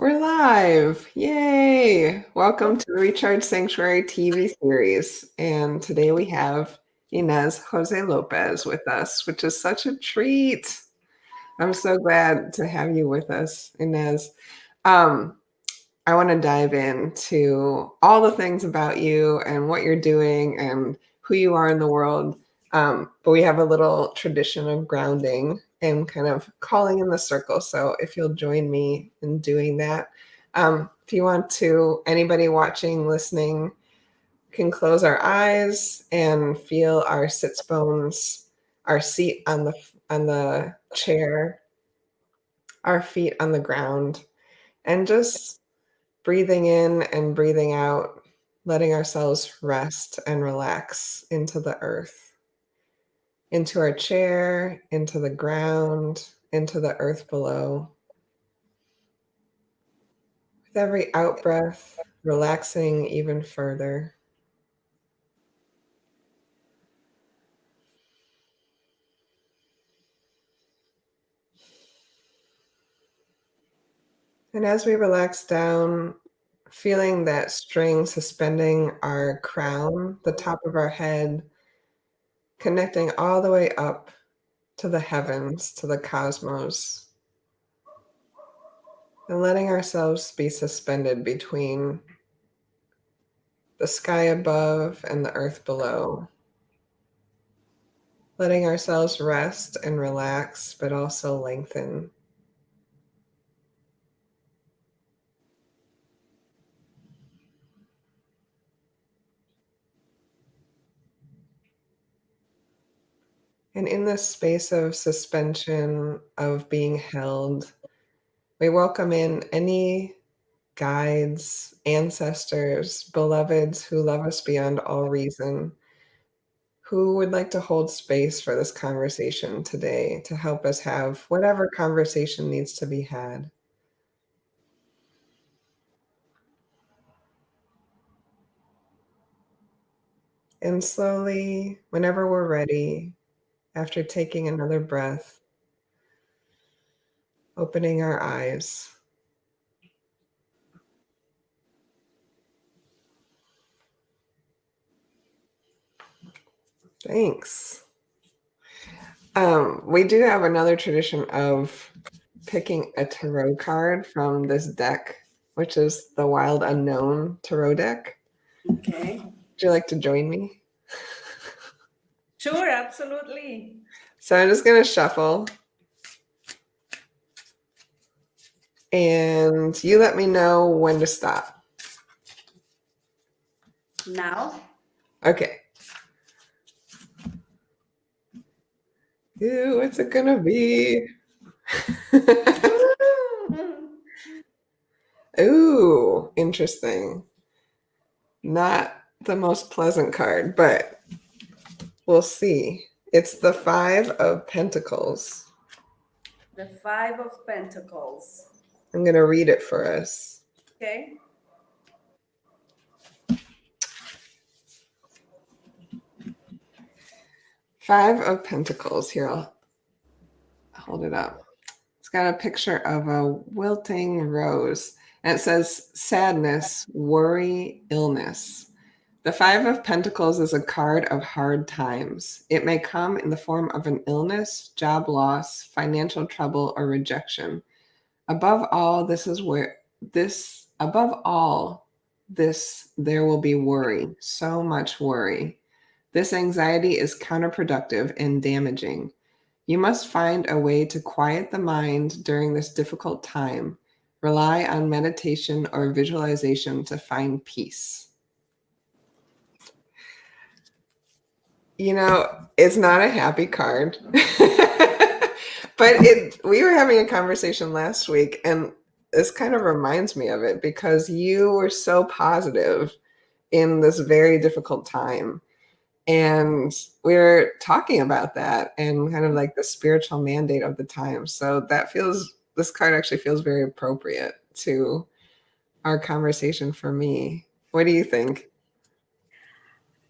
We're live. Yay. Welcome to the Recharge Sanctuary TV series. And today we have Ines José Lopez with us, which is such a treat. I'm so glad to have you with us, Ines. Um, I want to dive into all the things about you and what you're doing and who you are in the world. But we have a little tradition of grounding and kind of calling in the circle. So if you'll join me in doing that, if you want to, anybody watching, listening, can close our eyes and feel our sits bones, our seat on the chair, our feet on the ground, and just breathing in and breathing out, letting ourselves rest and relax into the earth, into our chair, into the ground, into the earth below. With every out breath, relaxing even further. And as we relax down, feeling that string suspending our crown, the top of our head, connecting all the way up to the heavens, to the cosmos, and letting ourselves be suspended between the sky above and the earth below. Letting ourselves rest and relax, but also lengthen. And in this space of suspension, of being held, we welcome in any guides, ancestors, beloveds who love us beyond all reason, who would like to hold space for this conversation today to help us have whatever conversation needs to be had. And slowly, whenever we're ready, after taking another breath, opening our eyes. Thanks. We do have another tradition of picking a tarot card from this deck, which is the Wild Unknown Tarot deck. Okay. Would you like to join me? Sure, absolutely. So I'm just going to shuffle. And you let me know when to stop. Now? Okay. Ooh, what's it going to be? Ooh, interesting. Not the most pleasant card, but we'll see. It's the Five of Pentacles. The Five of Pentacles. I'm going to read it for us. Okay. Five of Pentacles. Here, I'll hold it up. It's got a picture of a wilting rose, and it says sadness, worry, illness. The Five of Pentacles is a card of hard times. It may come in the form of an illness, job loss, financial trouble, or rejection. Above all, there will be worry, so much worry. This anxiety is counterproductive and damaging. You must find a way to quiet the mind during this difficult time. Rely on meditation or visualization to find peace. You know, it's not a happy card. But we were having a conversation last week, and this kind of reminds me of it because you were so positive in this very difficult time. And we were talking about that and kind of like the spiritual mandate of the time. So this card actually feels very appropriate to our conversation for me. What do you think?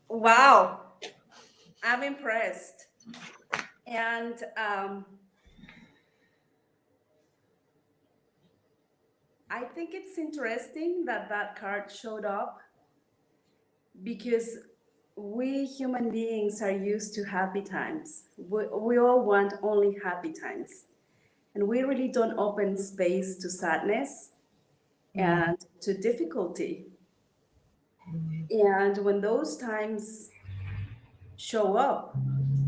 Wow. I'm impressed. And I think it's interesting that that card showed up because we human beings are used to happy times. We all want only happy times. And we really don't open space to sadness and to difficulty. And when those times show up,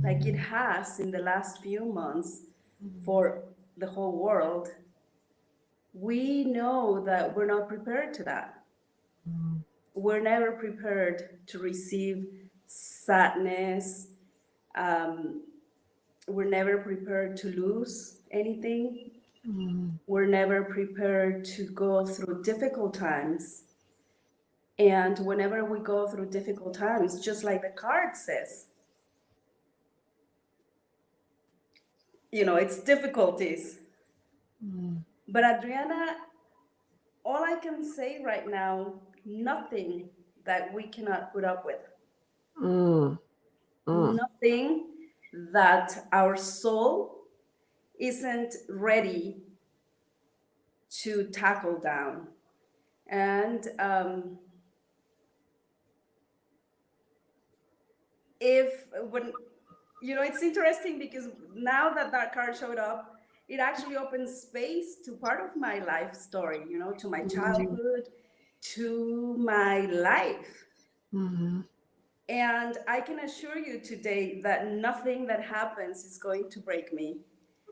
like it has in the last few months for the whole world, we know that we're not prepared to that. We're never prepared to receive sadness. Um, we're never prepared to lose anything. We're never prepared to go through difficult times. And whenever we go through difficult times, just like the card says, it's difficulties. But Adriana, all I can say right now, nothing that we cannot put up with. Mm. Nothing that our soul isn't ready to tackle down. And it's interesting because now that that card showed up, it actually opens space to part of my life story, to my childhood, to my life. And I can assure you today that nothing that happens is going to break me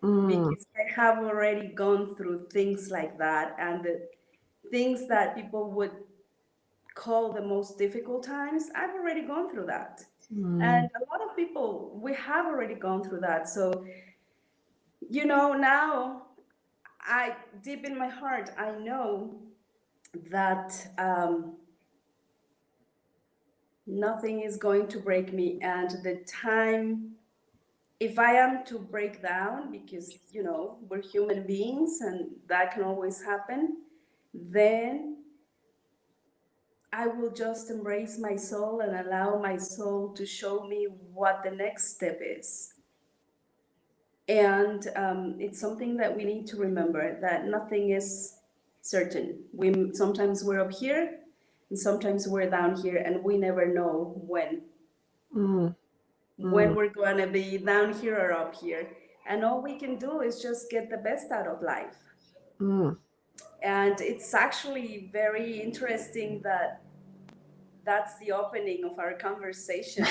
because I have already gone through things like that, and the things that people would call the most difficult times, I've already gone through that. And a lot of people, we have already gone through that. So, now deep in my heart, I know that nothing is going to break me. And the time, if I am to break down, because, we're human beings and that can always happen, then I will just embrace my soul and allow my soul to show me what the next step is. And it's something that we need to remember, that nothing is certain. Sometimes we're up here and sometimes we're down here, and we never know when we're going to be down here or up here. And all we can do is just get the best out of life. And it's actually very interesting that that's the opening of our conversation.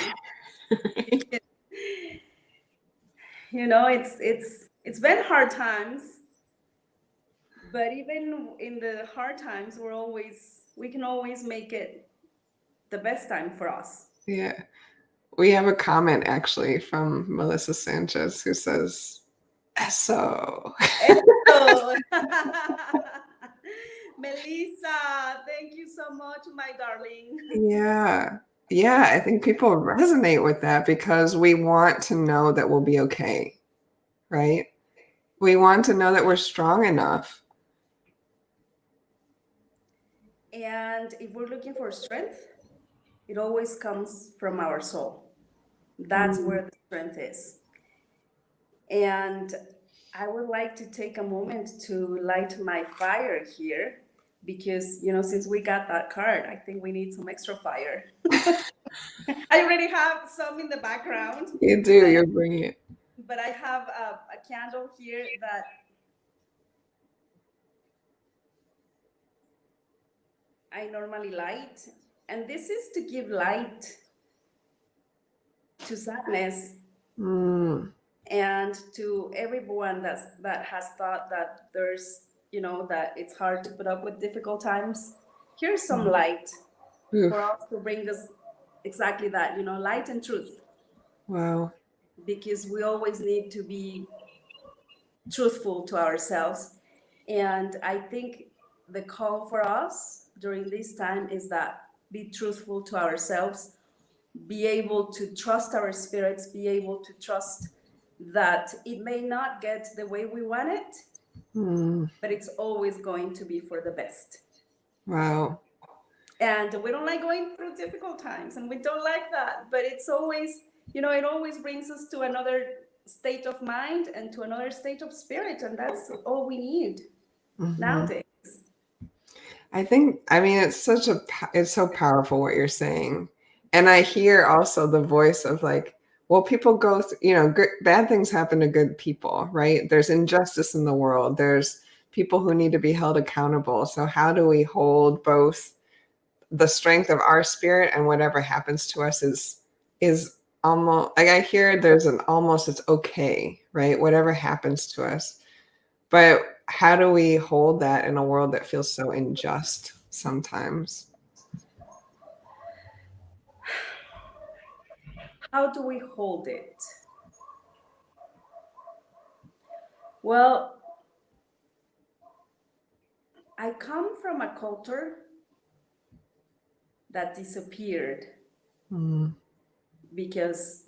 It's been hard times, but even in the hard times, we can always make it the best time for us. Yeah. We have a comment actually from Melissa Sanchez who says, "Eso." Eso. Melissa, thank you so much, my darling. Yeah. Yeah, I think people resonate with that because we want to know that we'll be okay, right? We want to know that we're strong enough. And if we're looking for strength, it always comes from our soul. That's where the strength is. And I would like to take a moment to light my fire here because, since we got that card, I think we need some extra fire. I already have some in the background. You do, you're bringing it. But I have a candle here that I normally light. And this is to give light to sadness and to everyone that has thought that there's, that it's hard to put up with difficult times. Here's some light for us to bring us exactly that, light and truth. Wow. Because we always need to be truthful to ourselves. And I think the call for us during this time is that be truthful to ourselves, be able to trust our spirits, be able to trust that it may not get the way we want it, but it's always going to be for the best. Wow. And we don't like going through difficult times, and we don't like that, but it's always, it always brings us to another state of mind and to another state of spirit, and that's all we need nowadays. I mean, it's so powerful what you're saying. And I hear also the voice of like, well, people go, bad things happen to good people, right? There's injustice in the world. There's people who need to be held accountable. So how do we hold both the strength of our spirit and whatever happens to us is almost like I hear there's an almost it's okay, right? Whatever happens to us. But how do we hold that in a world that feels so unjust sometimes? How do we hold it? Well, I come from a culture that disappeared Mm, because,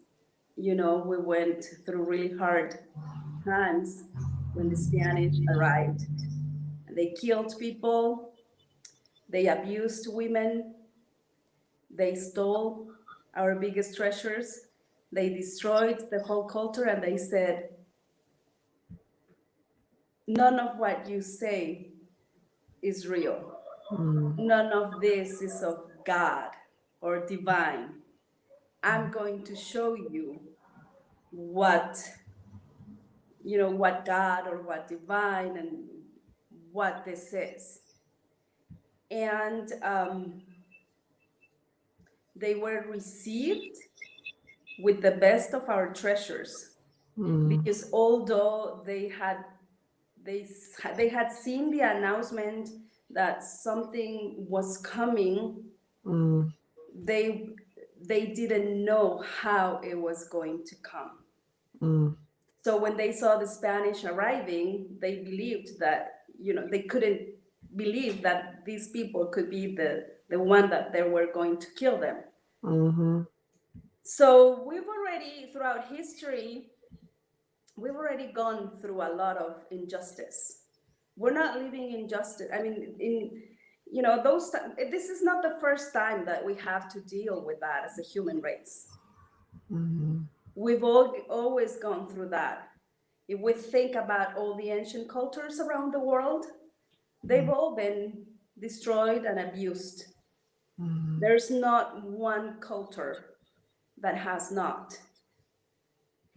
we went through really hard times when the Spanish arrived. They killed people, they abused women, they stole our biggest treasures, they destroyed the whole culture, and they said, none of what you say is real. mm, None of this is of God or divine. I'm going to show you what, what God or what divine and what this is. And they were received with the best of our treasures mm, because although they, they had seen the announcement that something was coming, mm, they they didn't know how it was going to come. mm, So when they saw the Spanish arriving, they believed that, they couldn't believe that these people could be the one that they were going to kill them. mm-hmm, So throughout history, we've already gone through a lot of injustice. We're not living in justice. I mean, this is not the first time that we have to deal with that as a human race. mm-hmm, We've always gone through that. If we think about all the ancient cultures around the world, they've all been destroyed and abused. mm-hmm, There's not one culture that has not.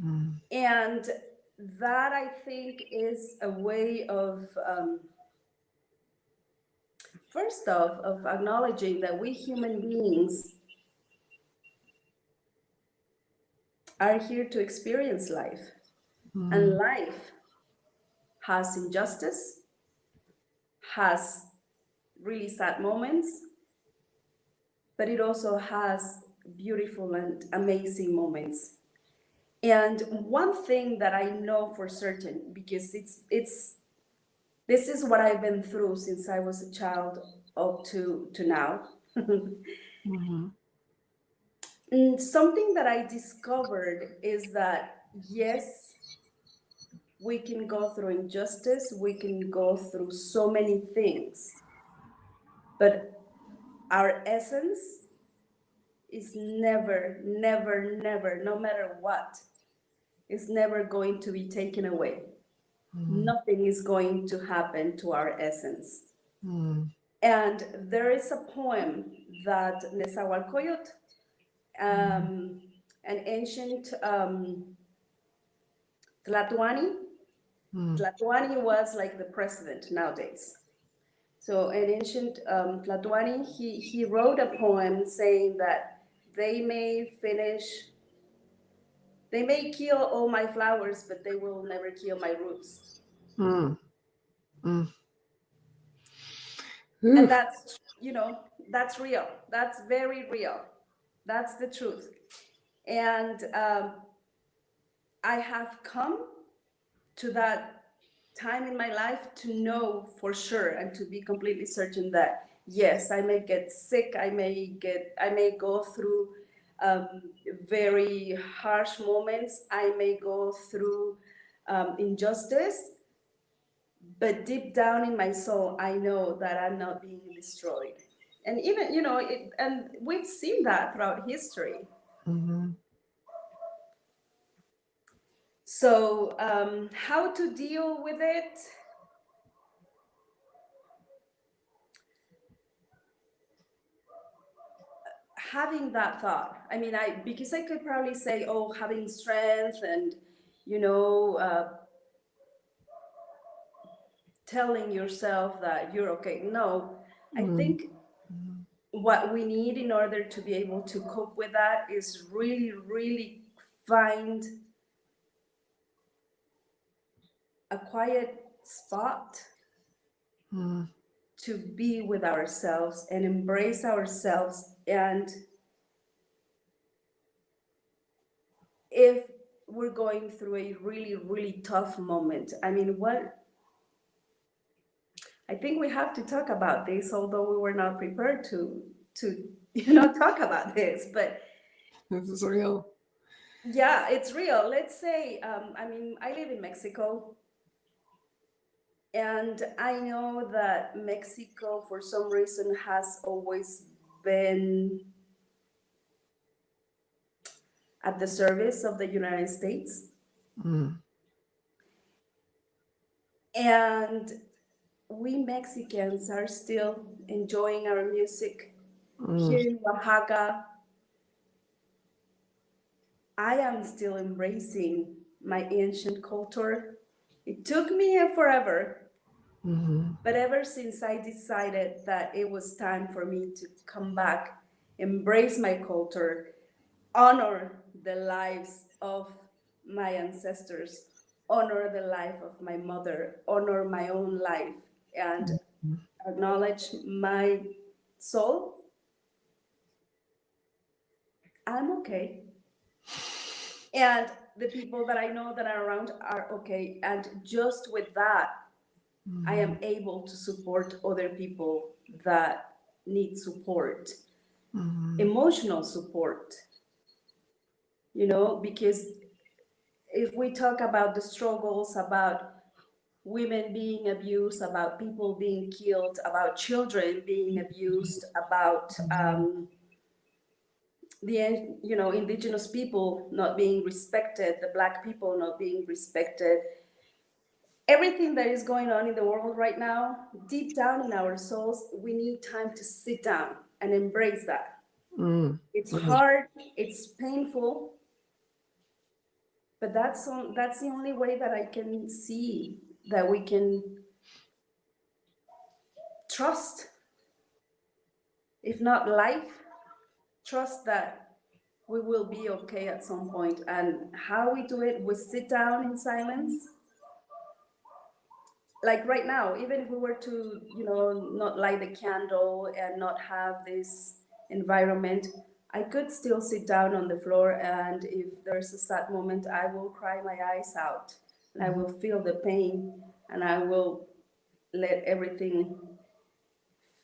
mm-hmm, And that, I think, is a way of, first off, of acknowledging that we human beings are here to experience life. And life has injustice, has really sad moments, but it also has beautiful and amazing moments. And one thing that I know for certain, because it's this is what I've been through since I was a child up to now. mm-hmm, And something that I discovered is that yes, we can go through injustice, we can go through so many things, but our essence is never, never, never, no matter what, is never going to be taken away. Nothing is going to happen to our essence. mm-hmm, And there is a poem that Nezahualcóyotl, an ancient Tlatoani, Tlatoani was like the president nowadays. So an ancient Tlatoani, he wrote a poem saying that they may finish, they may kill all my flowers, but they will never kill my roots. mm-hmm. And Ooh, that's real. That's very real. That's the truth. And I have come to that time in my life to know for sure and to be completely certain that yes, I may get sick, I may go through um, very harsh moments, I may go through injustice, but deep down in my soul, I know that I'm not being destroyed. And even, and we've seen that throughout history. mm-hmm, So, how to deal with it? having that thought. I mean, because I could probably say, oh, having strength and, you know, telling yourself that you're okay. No, I think what we need in order to be able to cope with that is really, really find a quiet spot to be with ourselves and embrace ourselves. And if we're going through a really, really tough moment, I mean, I think we have to talk about this, although we were not prepared to talk about this. But This is real. yeah, it's real. Let's say, I mean, I live in Mexico, and I know that Mexico, for some reason, has always been at the service of the United States. And we Mexicans are still enjoying our music here in Oaxaca. I am still embracing my ancient culture. It took me forever, but ever since I decided that it was time for me to come back, embrace my culture, honor the lives of my ancestors, honor the life of my mother, honor my own life, and acknowledge my soul, I'm okay. And the people that I know that are around are okay. And just with that, I am able to support other people that need support, emotional support, because if we talk about the struggles, about women being abused, about people being killed, about children being abused, about the indigenous people not being respected, the Black people not being respected, everything that is going on in the world right now, deep down in our souls, we need time to sit down and embrace that. It's hard, it's painful, but that's the only way that I can see that we can trust, if not life, trust that we will be okay at some point. And how we do it, we sit down in silence. Like right now, even if we were to, not light the candle and not have this environment, I could still sit down on the floor, and if there's a sad moment, I will cry my eyes out, and I will feel the pain, and I will let everything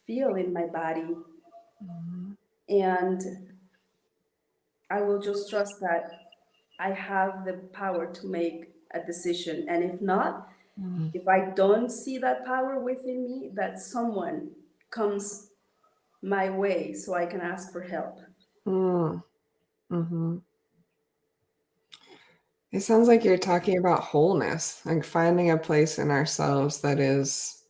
feel in my body. And I will just trust that I have the power to make a decision. And if not, if I don't see that power within me, that someone comes my way so I can ask for help. It sounds like you're talking about wholeness, like finding a place in ourselves that is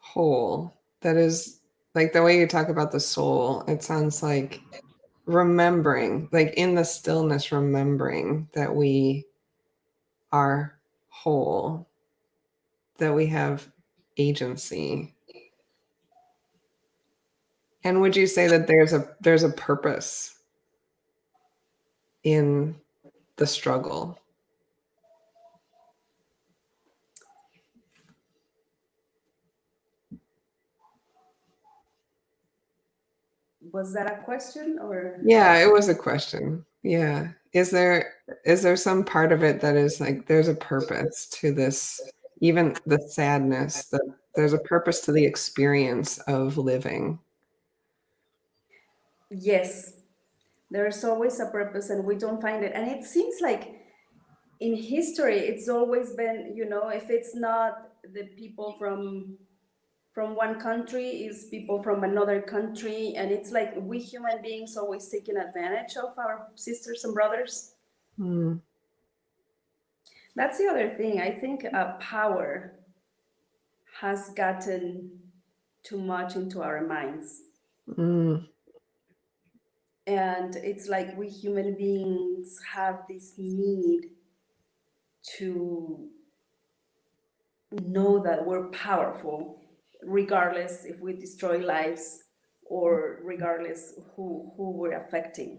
whole, that is like the way you talk about the soul. It sounds like remembering, like in the stillness, remembering that we are whole, that we have agency. And would you say that there's a purpose in the struggle? Was that a question or? Yeah, it was a question. Yeah. Is there some part of it that is like there's a purpose to this, even the sadness, that there's a purpose to the experience of living? Yes, there's always a purpose and we don't find it. And it seems like in history, it's always been, if it's not the people from one country, is people from another country. And it's like we human beings always taking advantage of our sisters and brothers. That's the other thing. I think power has gotten too much into our minds. And it's like we human beings have this need to know that we're powerful, regardless if we destroy lives or regardless who we're affecting.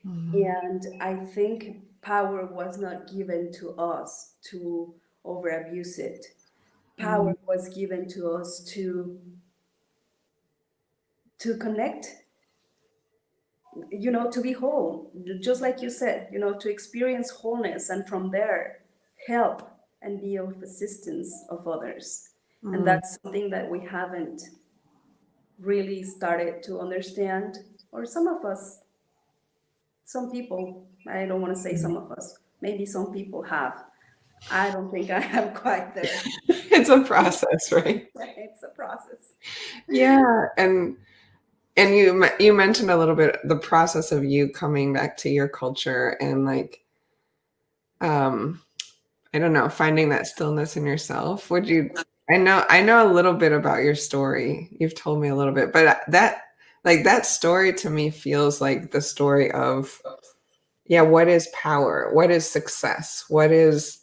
And I think power was not given to us to over abuse it. Power was given to us to connect, to be whole, just like you said, to experience wholeness, and from there help and be of assistance of others. And that's something that we haven't really started to understand, or some of us, some people, I don't want to say some of us, maybe some people have. I don't think I am quite there. It's a process, right? It's a process. Yeah, and you mentioned a little bit the process of you coming back to your culture and like I don't know, finding that stillness in yourself. Would you I know a little bit about your story. You've told me a little bit, but that story to me feels like the story of yeah, what is power? What is success? What is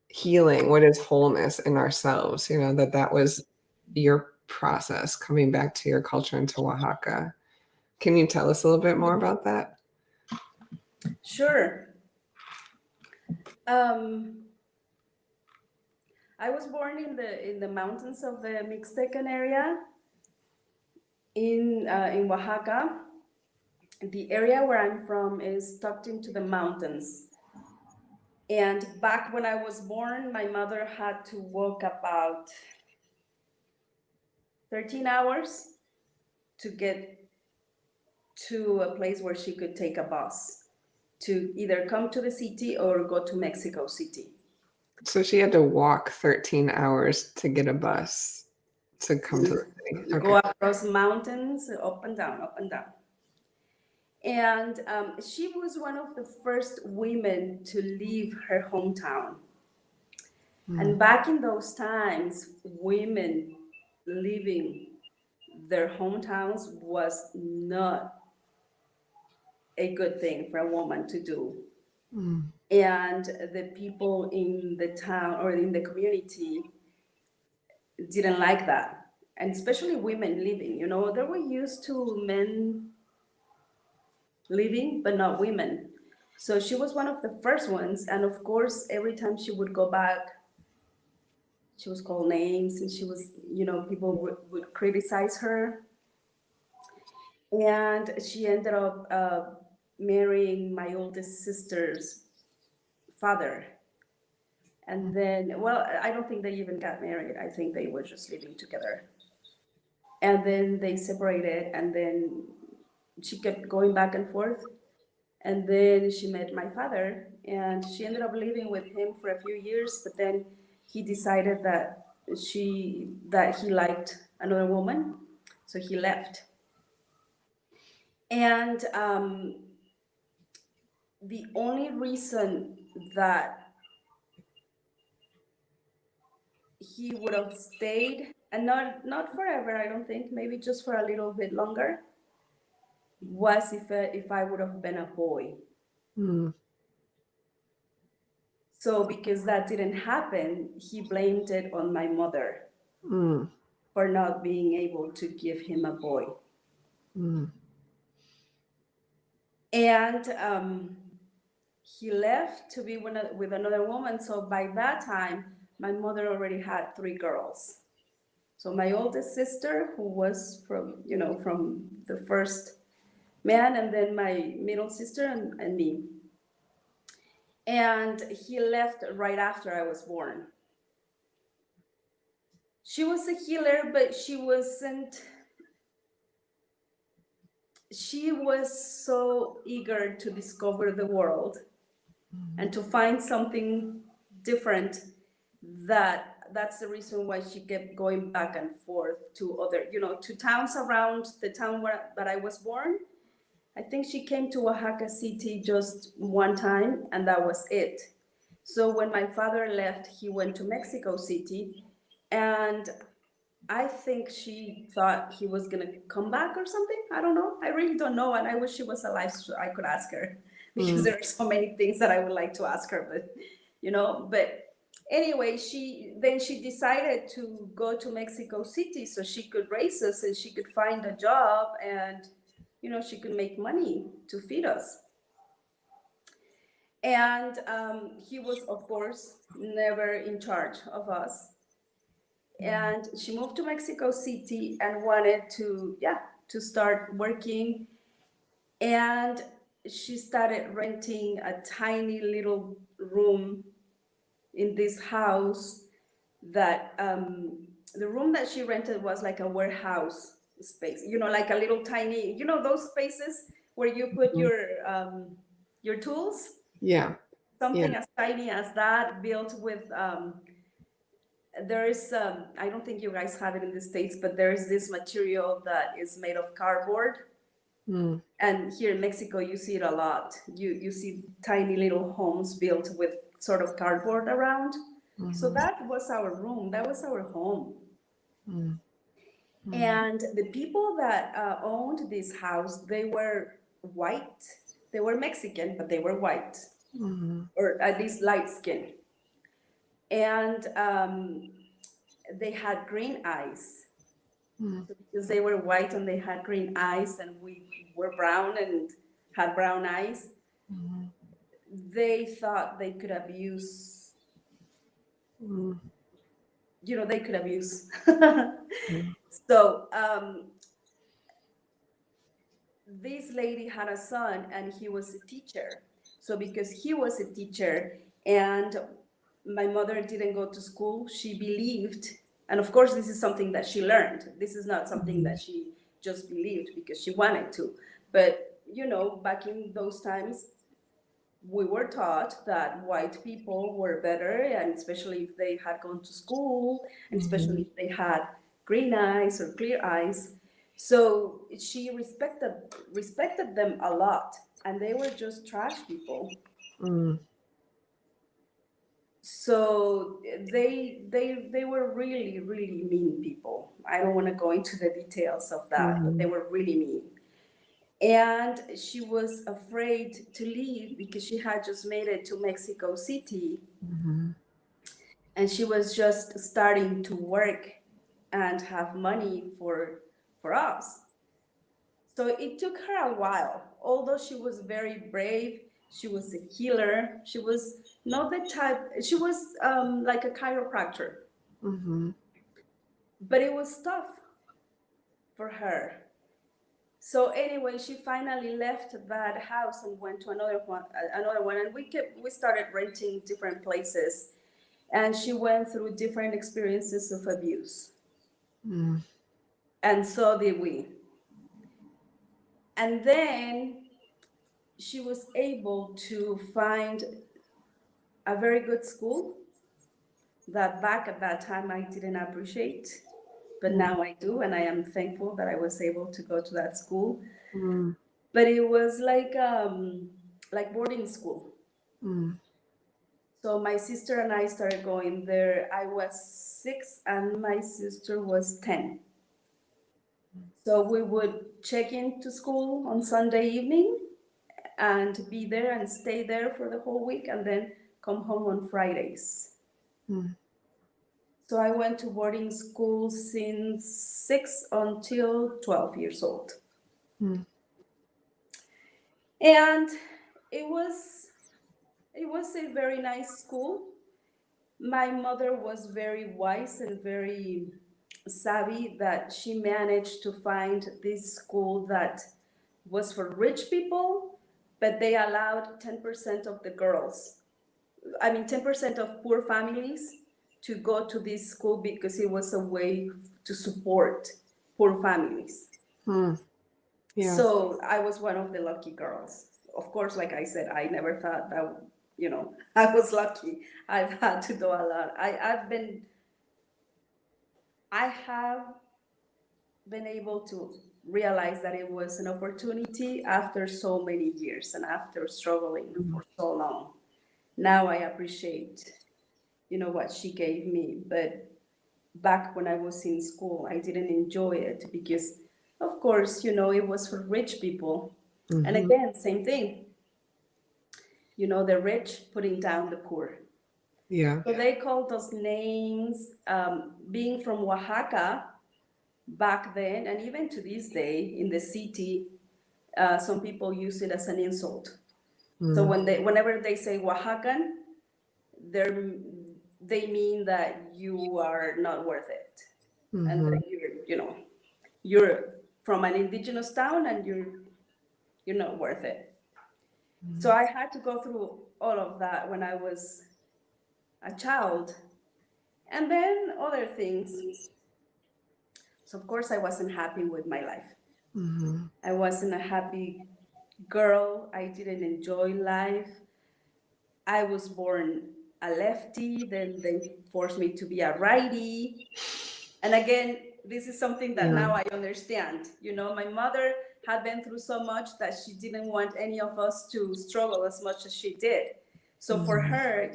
healing? What is wholeness in ourselves? You know, that was your process coming back to your culture into Oaxaca. Can you tell us a little bit more about that? Sure. I was born in the mountains of the Mixtecan area in Oaxaca. The area where I'm from is tucked into the mountains. And back when I was born, my mother had to walk about 13 hours to get to a place where she could take a bus to either come to the city or go to Mexico City. So she had to walk 13 hours to get a bus to come to the city. You Okay. go across mountains, up and down, up and down. And she was one of the first women to leave her hometown. And back in those times, women leaving their hometowns was not a good thing for a woman to do. And the people in the town or in the community didn't like that. And especially women leaving, they were used to men leaving, but not women. So she was one of the first ones. And of course, every time she would go back, she was called names, and she was, people would criticize her. And she ended up marrying my oldest sister's father. And then, well, I don't think they even got married. I think they were just living together. And then they separated, and then she kept going back and forth. And then she met my father, and she ended up living with him for a few years, but then he decided that he liked another woman, so he left. And the only reason that he would have stayed, and not forever, I don't think, maybe just for a little bit longer, was if I would have been a boy. So because that didn't happen, he blamed it on my mother for not being able to give him a boy. And he left to be with another woman. So by that time, my mother already had 3 girls. So my oldest sister, who was from the first man, and then my middle sister and me. And he left right after I was born. She was a healer, but she was so eager to discover the world and to find something different that's the reason why she kept going back and forth to other, to towns around the town that I was born. I think she came to Oaxaca City just one time, and that was it. So when my father left, he went to Mexico City, and I think she thought he was gonna come back or something. I don't know. I really don't know, and I wish she was alive so I could ask her because there are so many things that I would like to ask her, but But anyway, she decided to go to Mexico City so she could raise us and she could find a job and she could make money to feed us. And he was, of course, never in charge of us. And she moved to Mexico City and wanted to, yeah, to start working. And she started renting a tiny little room in this house that the room that she rented was like a warehouse space, like a little tiny, those spaces where you put your tools, Yeah. Yeah. something as tiny as that, built with there is I don't think you guys have it in the States, but there is this material that is made of cardboard. Mm. And here in Mexico you see it a lot. You see tiny little homes built with sort of cardboard around. So that was our room, that was our home. Mm. And the people that owned this house, they were white. They were Mexican, but they were white, or at least light skin. And they had green eyes. So because they were white and they had green eyes, and we were brown and had brown eyes, they thought they could abuse, they could abuse. So this lady had a son and he was a teacher. So because he was a teacher and my mother didn't go to school, she believed, and of course this is something that she learned. This is not something that she just believed because she wanted to. But back in those times, we were taught that white people were better, and especially if they had gone to school, and especially if they had green eyes or clear eyes. So she respected them a lot, and they were just trash people. So they were really, really mean people. I don't want to go into the details of that, but they were really mean. And she was afraid to leave because she had just made it to Mexico City, and she was just starting to work and have money for us. So it took her a while. Although she was very brave, she was a healer. She was not the type. She was like a chiropractor, but it was tough for her. So anyway, she finally left that house and went to another one, and we started renting different places, and she went through different experiences of abuse, and so did we. And then she was able to find a very good school that back at that time I didn't appreciate, but now I do, and I am thankful that I was able to go to that school. But it was like boarding school. So my sister and I started going there. I was 6 and my sister was 10. So we would check into school on Sunday evening and be there and stay there for the whole week and then come home on Fridays. So I went to boarding school since 6 until 12 years old. And it was a very nice school. My mother was very wise and very savvy that she managed to find this school that was for rich people, but they allowed 10% of the girls, 10% of poor families to go to this school because it was a way to support poor families. Yeah. So I was one of the lucky girls. Of course, like I said, I never thought that, I was lucky. I've had to do a lot. I have been able to realize that it was an opportunity after so many years and after struggling for so long. Now I appreciate, what she gave me. But back when I was in school. I didn't enjoy it because, of course, it was for rich people. And Mm-hmm. again, same thing, the rich putting down the poor. Yeah. So they called us names. Being from Oaxaca back then, and even to this day in the city, some people use it as an insult. So Mm-hmm. whenever they say Oaxacan, they're, they mean that you are not worth it, and Mm-hmm. that you're from an indigenous town and you're not worth it. So I had to go through all of that when I was a child, and then other things. So of course I wasn't happy with my life. Mm-hmm. I wasn't a happy girl. I didn't enjoy life. I was born a lefty, then they forced me to be a righty. And again, this is something that Yeah. now I understand. My mother had been through so much that she didn't want any of us to struggle as much as she did. So for Mm-hmm. her,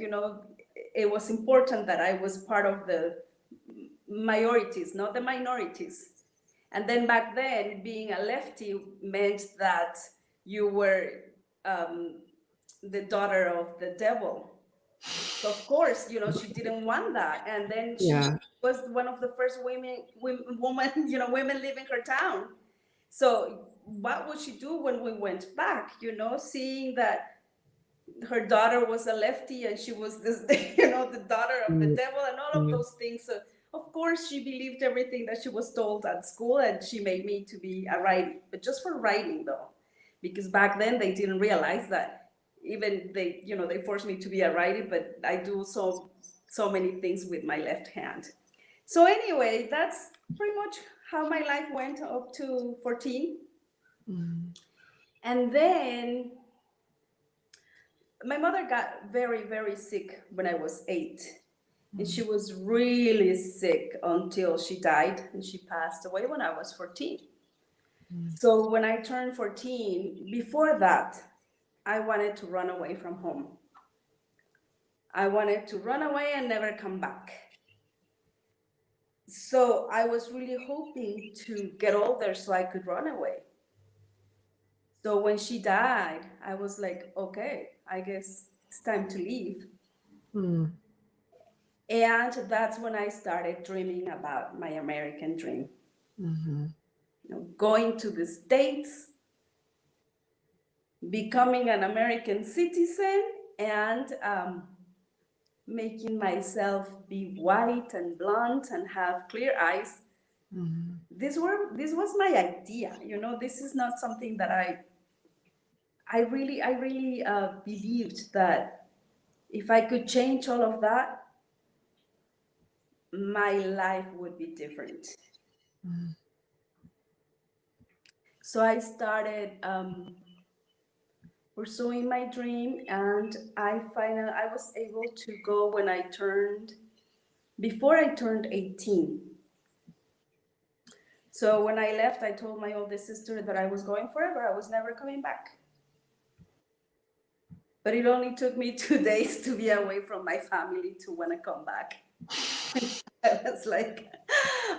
it was important that I was part of the majorities, not the minorities. And then back then, being a lefty meant that you were um, the daughter of the devil. So of course, she didn't want that. And then she Yeah. was one of the first women leaving her town. So what would she do when we went back? Seeing that her daughter was a lefty and she was this, the daughter of the devil and all of Mm-hmm. those things. So of course, she believed everything that she was told at school, and she made me to be a righty, but just for writing though, because back then they didn't realize that even they forced me to be a righty, but I do so many things with my left hand. So anyway, that's pretty much how my life went up to 14. Mm-hmm. And then my mother got very, very sick when I was 8. And she was really sick until she died, and she passed away when I was 14. So when I turned 14, before that, I wanted to run away from home. I wanted to run away and never come back. So I was really hoping to get older so I could run away. So when she died, I was like, okay, I guess it's time to leave. Mm-hmm. And that's when I started dreaming about my American dream. Mm-hmm. Going to the States, becoming an American citizen, and making myself be white and blonde and have clear eyes. Mm-hmm. This was my idea. This is not something that I really believed that if I could change all of that, my life would be different. So I started pursuing my dream, and I was able to go before I turned 18. So when I left, I told my oldest sister that I was going forever. I was never coming back. But it only took me 2 days to be away from my family to want to come back. I was like,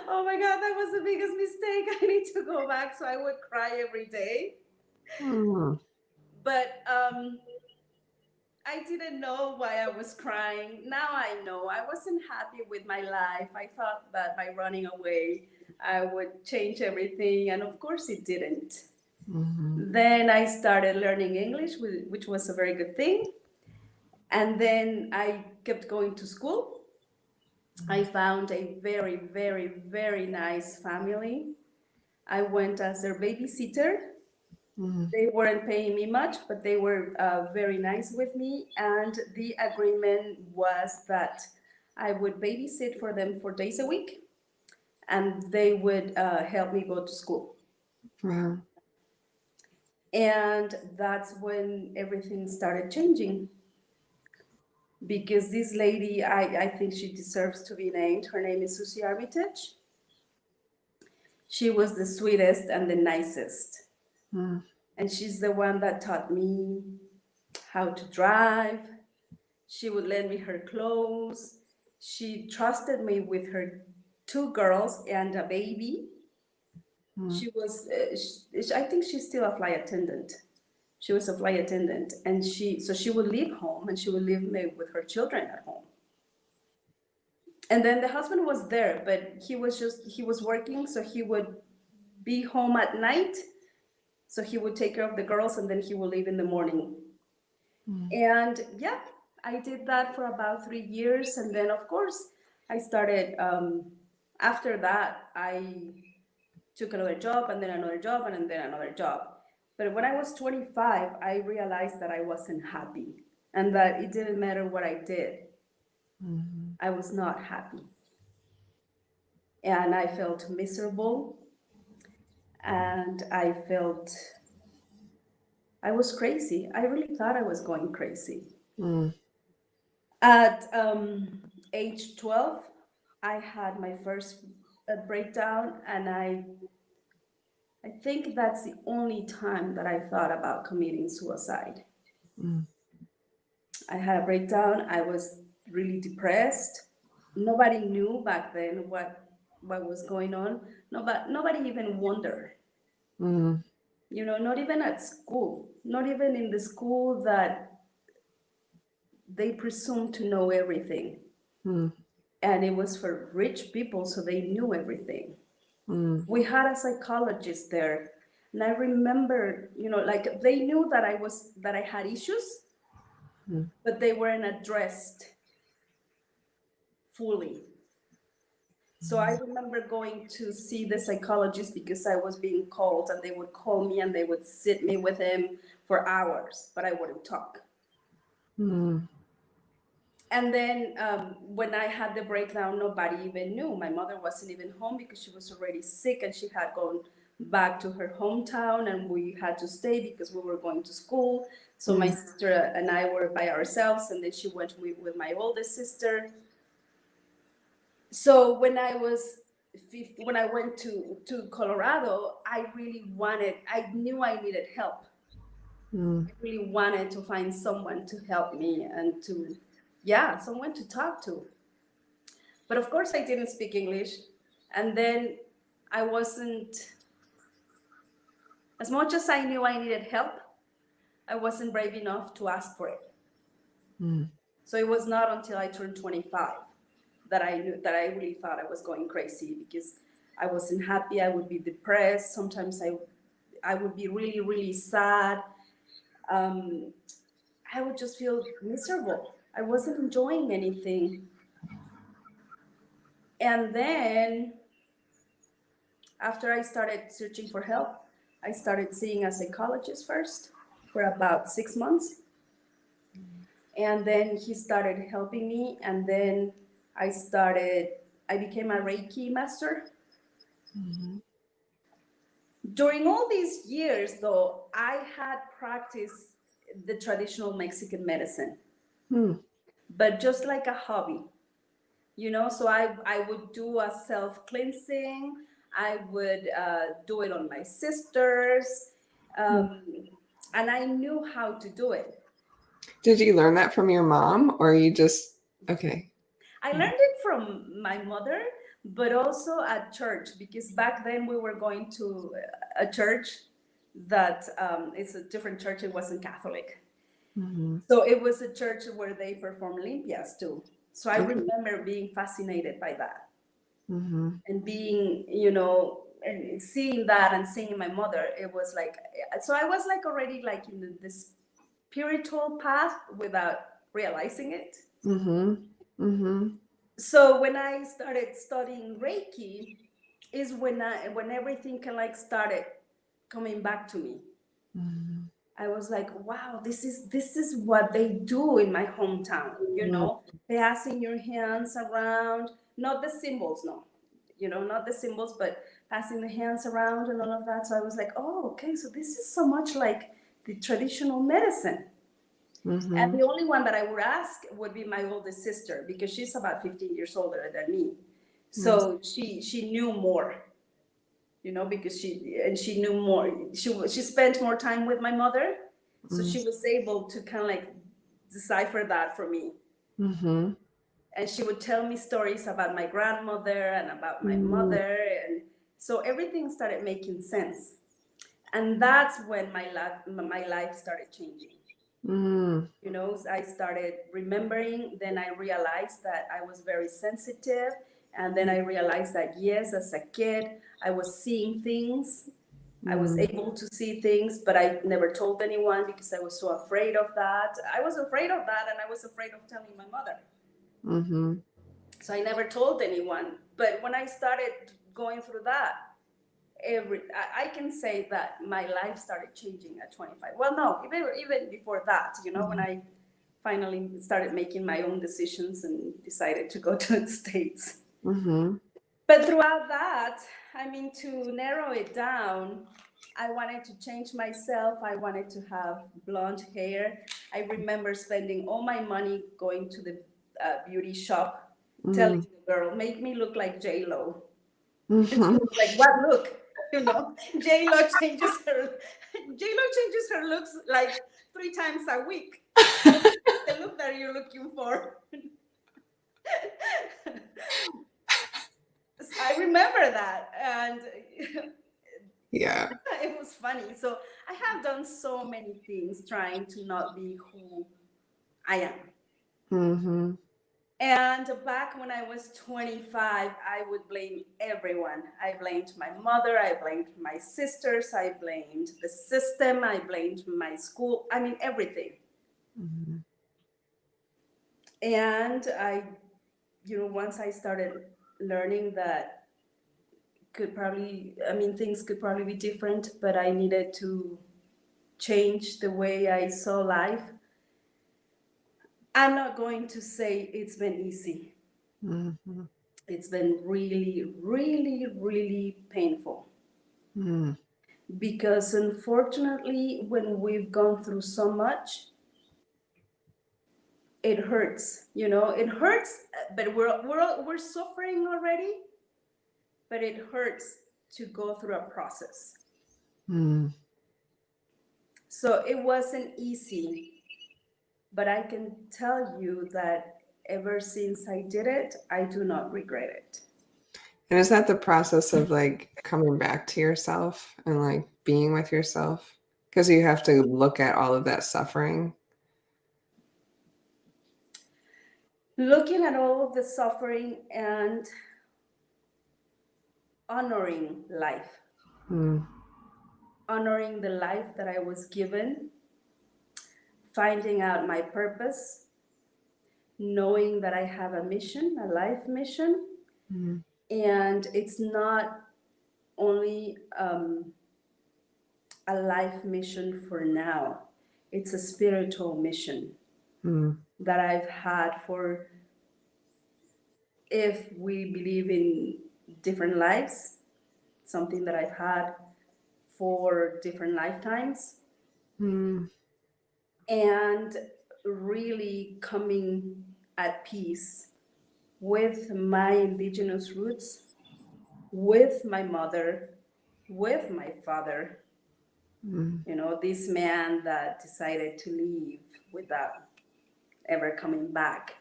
oh my God, that was the biggest mistake. I need to go back. So I would cry every day. Mm-hmm. But I didn't know why I was crying. Now I know. I wasn't happy with my life. I thought that by running away, I would change everything. And of course, it didn't. Mm-hmm. Then I started learning English, which was a very good thing. And then I kept going to school. I found a very, very, very nice family. I went as their babysitter. Mm-hmm. They weren't paying me much, but they were very nice with me. And the agreement was that I would babysit for them 4 days a week, and they would help me go to school. Wow. And that's when everything started changing. Because this lady, I think she deserves to be named. Her name is Susie Armitage. She was the sweetest and the nicest. Mm-hmm. And she's the one that taught me how to drive. She would lend me her clothes. She trusted me with her 2 girls and a baby. Mm. She was, I think she's still a flight attendant. She was a flight attendant, and she would leave home and she would live with her children at home. And then the husband was there, but he was working, so he would be home at night. So he would take care of the girls, and then he would leave in the morning. Mm. And yeah, I did that for about 3 years, and then of course I started. After that, I took another job, and then another job, and then another job. But when I was 25, I realized that I wasn't happy, and that it didn't matter what I did. Mm-hmm. I was not happy. And I felt miserable, and I was crazy. I really thought I was going crazy. Mm. At age 12, I had my first breakdown, and I think that's the only time that I thought about committing suicide. Mm. I had a breakdown. I was really depressed. Nobody knew back then what was going on. Nobody even wondered. Mm. Not even at school, not even in the school that they presumed to know everything. Mm. And it was for rich people, so they knew everything. Mm. We had a psychologist there, and I remember, like they knew that I had issues, Mm. but they weren't addressed fully. So I remember going to see the psychologist because I was being called, and they would call me and they would sit me with him for hours, but I wouldn't talk. Mm. And then when I had the breakdown, nobody even knew. My mother wasn't even home because she was already sick, and she had gone back to her hometown, and we had to stay because we were going to school. So my sister and I were by ourselves, and then she went with my oldest sister. So when I went to Colorado, I knew I needed help. Mm. I really wanted to find someone to help me and someone to talk to. But of course, I didn't speak English. And then I wasn't, as much as I knew I needed help, I wasn't brave enough to ask for it. Mm. So it was not until I turned 25 that I knew that I really thought I was going crazy, because I wasn't happy. I would be depressed. Sometimes I would be really, really sad. Um, I would just feel miserable. I wasn't enjoying anything. And then after I started searching for help, I started seeing a psychologist first for about 6 months. And then he started helping me. And then I became a Reiki master. Mm. During all these years, though, I had practiced the traditional Mexican medicine, Mm. but just like a hobby. So I would do a self-cleansing. I would do it on my sisters, Mm. and I knew how to do it. Did you learn that from your mom, or you just okay? I learned it from my mother, but also at church, because back then we were going to a church that it's a different church. It wasn't Catholic. Mm-hmm. So it was a church where they perform limpias too. So I Okay. remember being fascinated by that. Mm-hmm. And being, and seeing that and seeing my mother, it was like, so I was like already like in the spiritual path without realizing it. Mm-hmm. Mm-hmm. So when I started studying Reiki is when everything kind of like started coming back to me. Mm-hmm. I was like, wow, this is what they do in my hometown, passing your hands around, not the symbols, no, not the symbols, but passing the hands around and all of that. So I was like, oh, okay, so this is so much like the traditional medicine. And Mm-hmm. the only one that I would ask would be my oldest sister, because she's about 15 years older than me. So she knew more, because she knew more. She spent more time with my mother, so she was able to kind of like decipher that for me. Mm-hmm. And she would tell me stories about my grandmother and about my mother. And so everything started making sense. And that's when my life started changing. You know, I started remembering, then I realized that I was very sensitive. And then I realized that, yes, as a kid, I was seeing things. I was able to see things, but I never told anyone because I was so afraid of that. I was afraid of that, and I was afraid of telling my mother. So I never told anyone. But when I started going through that, I can say that my life started changing at 25. Well, no, even before that, you know, when I finally started making my own decisions and decided to go to the States. But throughout that, I mean, to narrow it down, I wanted to change myself. I wanted to have blonde hair. I remember spending all my money going to the beauty shop, telling the girl, make me look like J-Lo. And she was like, what look? You know, J-Lo changes her looks like 3 times a week. The look that you're looking for. I remember that, and Yeah. it was funny. So I have done so many things trying to not be who I am. And back when I was 25, I would blame everyone. I blamed my mother, I blamed my sisters, I blamed the system, I blamed my school. I mean, everything. And I, you know, once I started learning that things could probably be different, but I needed to change the way I saw life. I'm not going to say it's been easy. It's been really, really, really painful. Because unfortunately, when we've gone through so much, it hurts. You know, it hurts, but we're suffering already. But it hurts to go through a process. So it wasn't easy, but I can tell you that ever since I did it, I do not regret it. And is that the process of like coming back to yourself and like being with yourself? Because you have to look at all of that suffering. Looking at all of the suffering and honoring life, honoring the life that I was given, finding out my purpose, knowing that I have a mission, a life mission, and it's not only a life mission for now, it's a spiritual mission that I've had for, if we believe in different lives, something that I've had for different lifetimes. And really coming at peace with my indigenous roots, with my mother, with my father. You know, this man that decided to leave without ever coming back.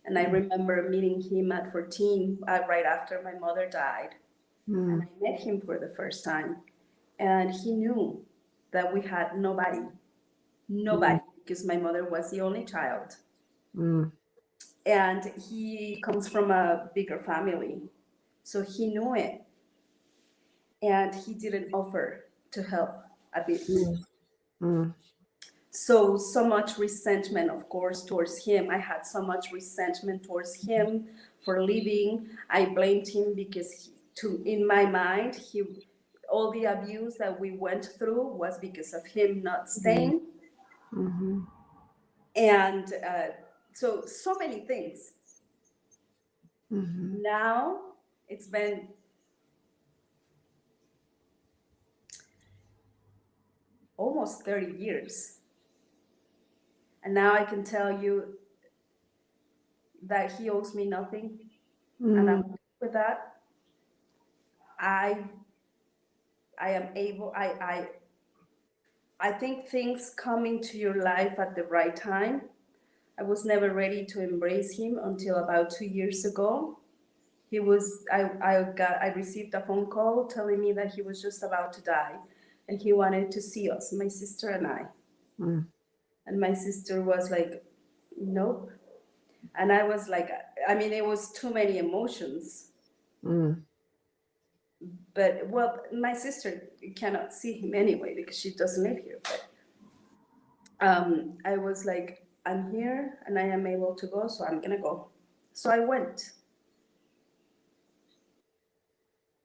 And I remember meeting him at 14, right after my mother died. And I met him for the first time. And he knew that we had nobody, because my mother was the only child. And he comes from a bigger family. So he knew it. And he didn't offer to help a bit. So much resentment, of course, towards him. I had so much resentment towards him for leaving. I blamed him because, in my mind, all the abuse that we went through was because of him not staying. And so many things. Now it's been almost 30 years. And now I can tell you that he owes me nothing. And I'm okay with that. I am able, I think things come into your life at the right time. I was never ready to embrace him until about 2 years ago. He was I received a phone call telling me that he was just about to die, and he wanted to see us, my sister and I. Mm. And my sister was like, nope. And I was like, I mean, it was too many emotions. Mm. But well, my sister cannot see him anyway because she doesn't live here. But I was like, I'm here and I am able to go, so I'm gonna go. So I went.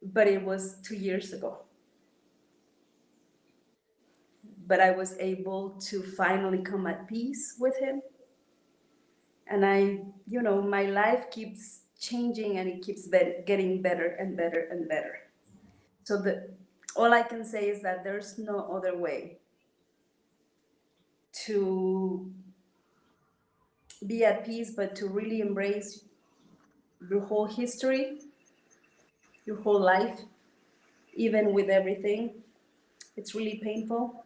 But it was 2 years ago. But I was able to finally come at peace with him. And my life keeps changing and it keeps getting better and better and better. So all I can say is that there's no other way to be at peace, but to really embrace your whole history, your whole life, even with everything. It's really painful.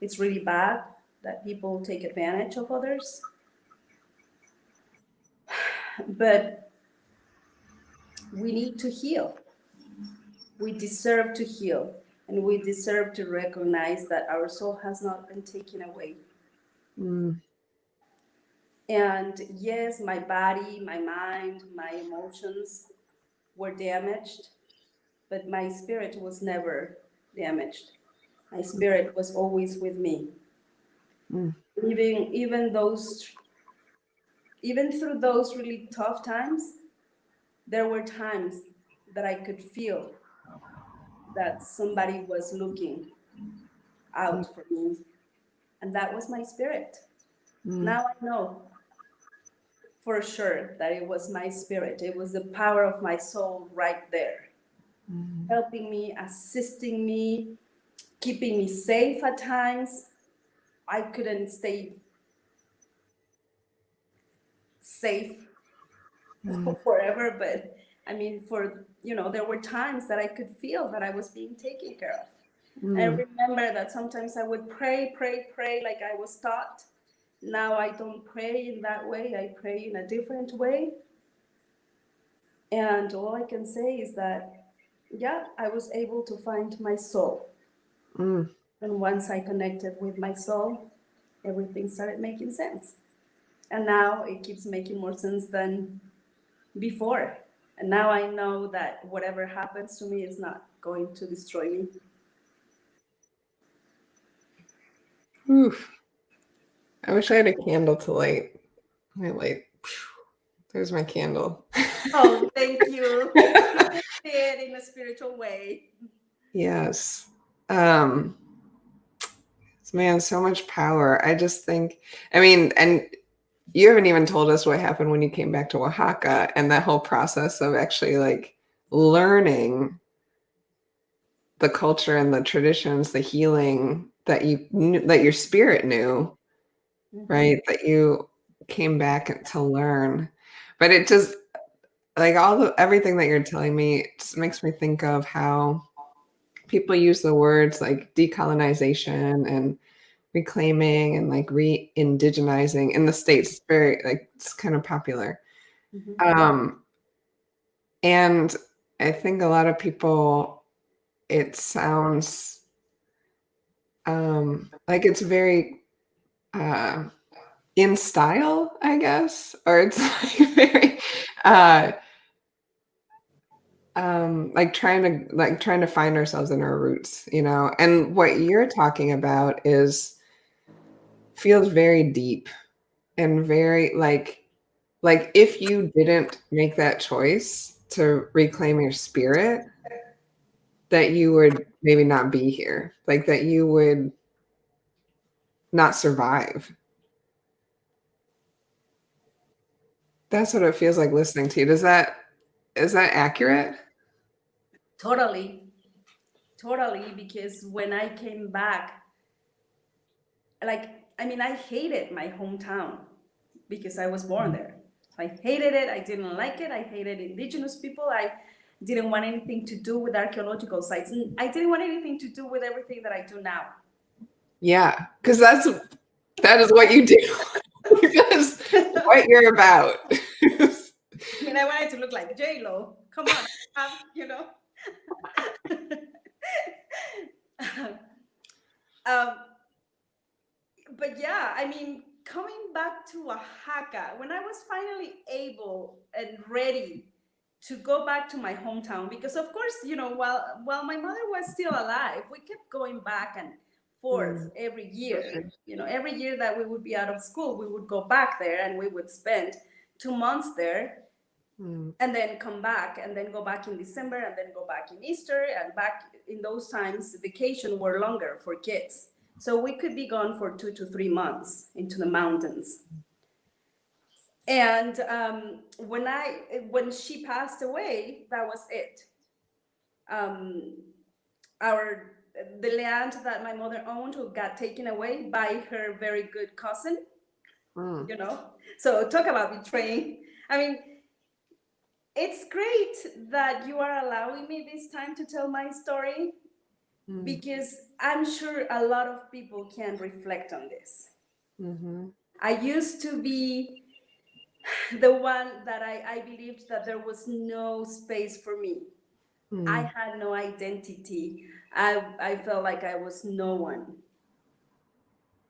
It's really bad that people take advantage of others. But we need to heal. We deserve to heal. And we deserve to recognize that our soul has not been taken away. Mm. And yes, my body, my mind, my emotions were damaged, but my spirit was never damaged. My spirit was always with me. Mm. Even through those really tough times, there were times that I could feel that somebody was looking out for me, and that was my spirit. Mm. Now I know for sure that it was my spirit. It was the power of my soul right there, helping me, assisting me, keeping me safe at times. I couldn't stay safe forever, but I mean, there were times that I could feel that I was being taken care of. I Mm. remember that sometimes I would pray, pray, pray like I was taught. Now I don't pray in that way, I pray in a different way. And all I can say is that, yeah, I was able to find my soul. Mm. And once I connected with my soul, everything started making sense. And now it keeps making more sense than before. And now I know that whatever happens to me is not going to destroy me. Oof. I wish I had a candle to light. My light. There's my candle. Oh, thank you. You did in a spiritual way. Yes. Man, so much power. I just think, I mean, and you haven't even told us what happened when you came back to Oaxaca and that whole process of actually like learning the culture and the traditions, the healing that you knew, that your spirit knew, right? That you came back to learn. But it just like everything that you're telling me just makes me think of how people use the words like decolonization and reclaiming and like re-indigenizing in the States. It's very like it's kind of popular. And I think a lot of people, it sounds like it's very in style, I guess, or it's like very like trying to find ourselves in our roots, you know. And what you're talking about feels very deep and very like if you didn't make that choice to reclaim your spirit, that you would maybe not be here, like that you would not survive. That's what it feels like listening to you. Is that accurate? Totally, totally. Because when I came back, I mean, I hated my hometown because I was born there. So I hated it. I didn't like it. I hated indigenous people. I didn't want anything to do with archaeological sites. And I didn't want anything to do with everything that I do now. Yeah, because that is what you do. Because what you're about. I mean, I wanted to look like J-Lo. Come on, um, but yeah, I mean, coming back to Oaxaca, when I was finally able and ready to go back to my hometown, because of course, while my mother was still alive, we kept going back and forth every year. Every year that we would be out of school, we would go back there and we would spend 2 months there. And then come back and then go back in December and then go back in Easter, and back in those times, vacation were longer for kids. So we could be gone for 2 to 3 months into the mountains. And when she passed away, that was it. The land that my mother owned got taken away by her very good cousin. So talk about betraying. I mean, it's great that you are allowing me this time to tell my story, because I'm sure a lot of people can reflect on this. I used to be the one that I believed that there was no space for me. I had no identity. I felt like I was no one.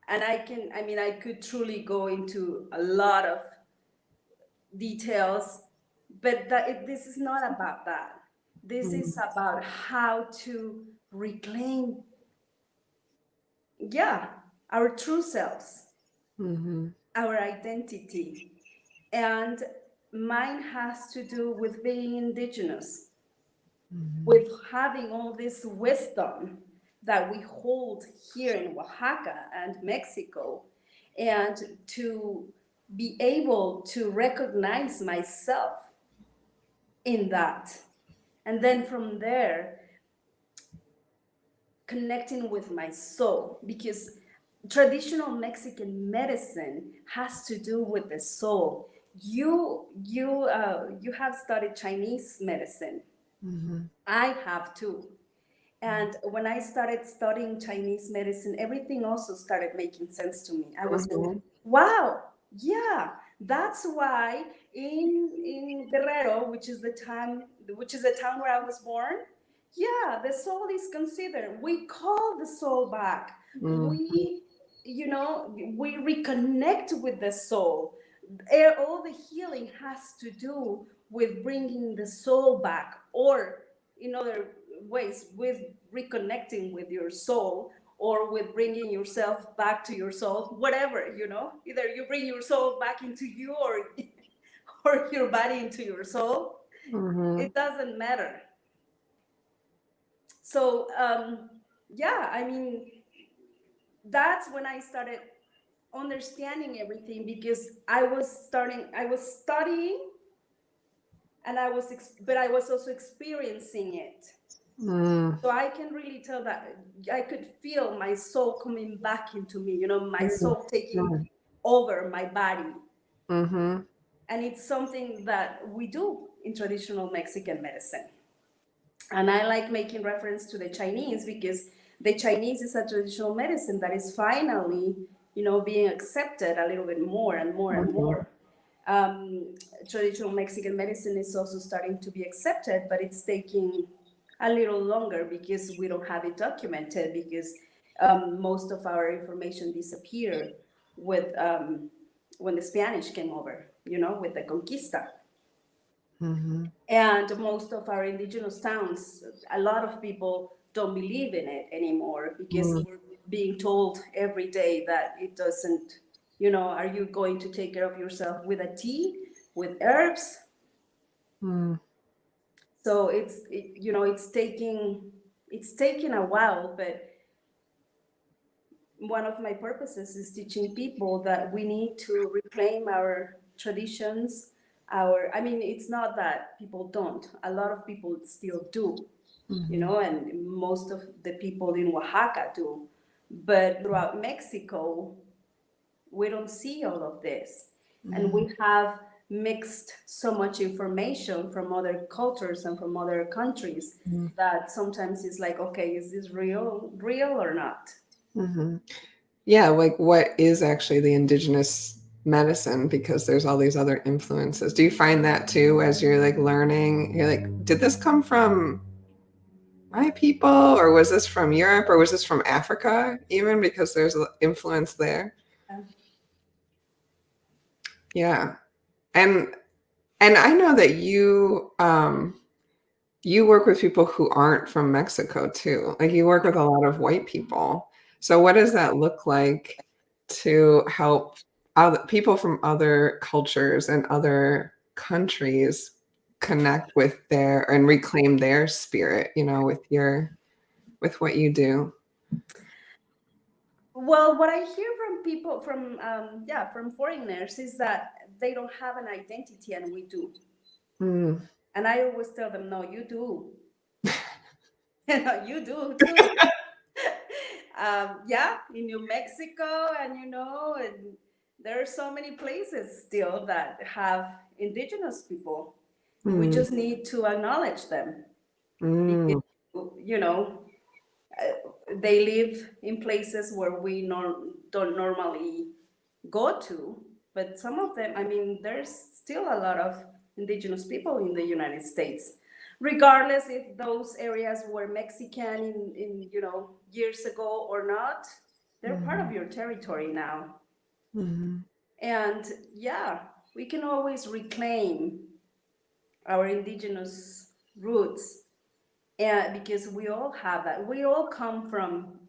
And I could truly go into a lot of details, but this is not about that. This is about how to reclaim, our true selves, our identity. And mine has to do with being indigenous, with having all this wisdom that we hold here in Oaxaca and Mexico, and to be able to recognize myself in that. And then from there, connecting with my soul, because traditional Mexican medicine has to do with the soul. You have studied Chinese medicine. I have too. And when I started studying Chinese medicine, everything also started making sense to me. I was like, wow, yeah, that's why in Guerrero, which is the town where I was born, the soul is considered. We call the soul back. We reconnect with the soul. All the healing has to do with bringing the soul back, or in other ways, with reconnecting with your soul, or with bringing yourself back to your soul, whatever, either you bring your soul back into you, or your body into your soul. It doesn't matter. So that's when I started understanding everything, because I was studying, and but I was also experiencing it. So I can really tell that I could feel my soul coming back into me, my soul taking over my body. And it's something that we do in traditional Mexican medicine. And I like making reference to the Chinese, because the Chinese is a traditional medicine that is finally, being accepted a little bit more and more and more. Traditional Mexican medicine is also starting to be accepted, but it's taking a little longer because we don't have it documented, because most of our information disappeared with when the Spanish came over, with the Conquista. And most of our indigenous towns, a lot of people don't believe in it anymore, because we're being told every day that it doesn't, are you going to take care of yourself with a tea, with herbs? So it's taking a while, but one of my purposes is teaching people that we need to reclaim our traditions. It's not that people don't. A lot of people still do, and most of the people in Oaxaca do. But throughout Mexico, we don't see all of this. And we have mixed so much information from other cultures and from other countries that sometimes it's like, okay, is this real or not? Yeah, like what is actually the indigenous medicine because there's all these other influences. Do you find that too as you're like learning? You're like, did this come from my people, or was this from Europe, or was this from Africa? Even because there's influence there. Yeah. Yeah, and I know that you work with people who aren't from Mexico too. Like you work with a lot of white people. So what does that look like to help other people from other cultures and other countries connect with their and reclaim their spirit, with what you do? Well, what I hear from people from foreigners is that they don't have an identity and we do. Mm. And I always tell them, no, you do. You do too. Yeah, in New Mexico, and there are so many places still that have indigenous people. We Mm. just need to acknowledge them Mm. because, you know, they live in places where we don't normally go to. But some of them, I mean, there's still a lot of indigenous people in the United States, regardless if those areas were Mexican in years ago or not. They're part of Mm. your territory now. Mm. And yeah, we can always reclaim our indigenous roots. And because we all have that, we all come from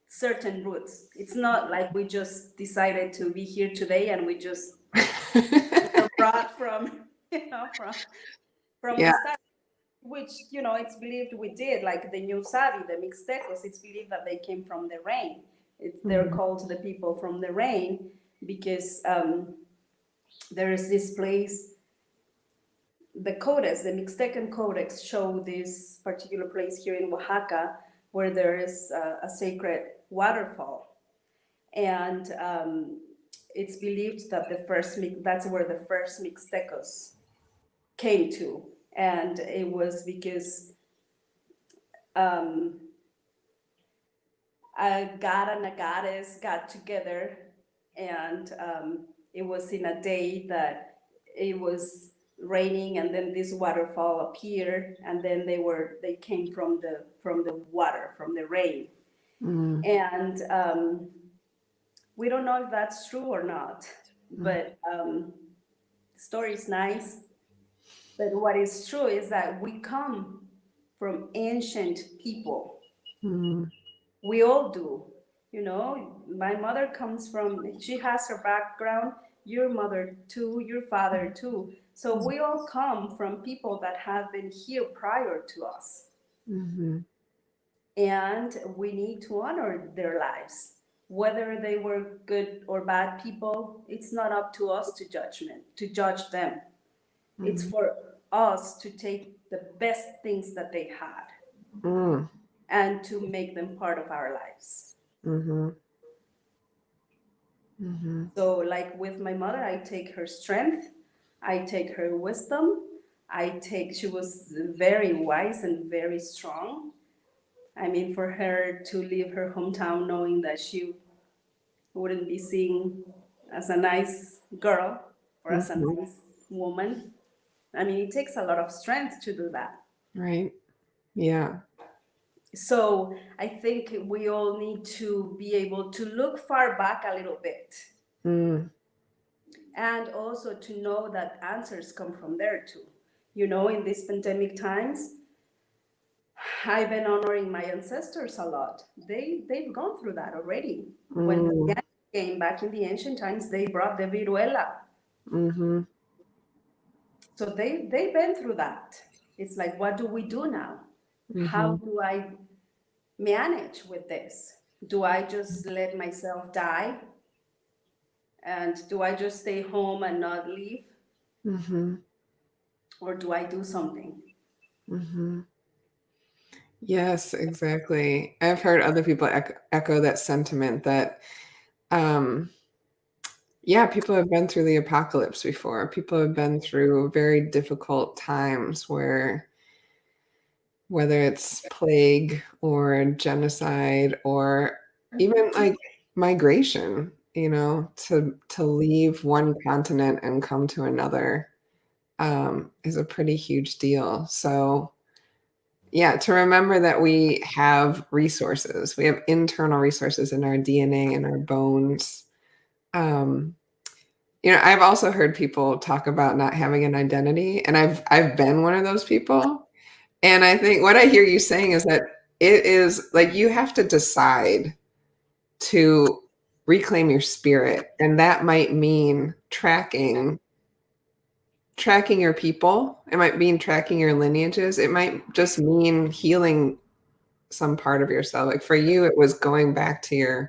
certain roots. It's not like we just decided to be here today and we just brought from from Yeah. the start, which it's believed we did. Like the Ñuu Savi, the Mixtecos, it's believed that they came from the rain. They're Mm. called the people from the rain because there is this place. The codex, the Mixtecan codex, show this particular place here in Oaxaca where there is a sacred waterfall, and it's believed that that's where the first Mixtecos came to, and it was because um, a god and a goddess got together, and it was in a day that it was raining, and then this waterfall appeared, and then they came from the water, from the rain, Mm. and we don't know if that's true or not, Mm. but the story is nice. But what is true is that we come from ancient people. Mm. We all do. My mother comes from, she has her background, your mother too, your father too. So we all come from people that have been here prior to us. Mhm. And we need to honor their lives. Whether they were good or bad people, it's not up to us to judge them. It's Mhm. for us to take the best things that they had Mm. and to make them part of our lives. Mhm. Mhm. So, like with my mother, I take her strength, I take her wisdom, she was very wise and very strong. I mean, for her to leave her hometown knowing that she wouldn't be seen as a nice girl or as a Mhm. nice woman, I mean, it takes a lot of strength to do that. Right. Yeah. So I think we all need to be able to look far back a little bit Mm. and also to know that answers come from there too. In these pandemic times, I've been honoring my ancestors a lot. They've gone through that already. When the Mm. Spanish came back in the ancient times, they brought the viruela. Mhm. So they've been through that. It's like, what do we do now? How Mhm. do I manage with this? Do I just let myself die? And do I just stay home and not leave? Mhm. Or do I do something? Mhm. Yes, exactly. I've heard other people echo that sentiment that, um, yeah, people have been through the apocalypse before. People have been through very difficult times where whether it's plague or genocide or even like migration. to leave one continent and come to another is a pretty huge deal. So yeah, to remember that we have resources. We have internal resources in our DNA and our bones. I've also heard people talk about not having an identity, and I've been one of those people. And I think what I hear you saying is that it is like you have to decide to reclaim your spirit, and that might mean tracking your people. It might mean tracking your lineages. It might just mean healing some part of yourself. Like for you, it was going back to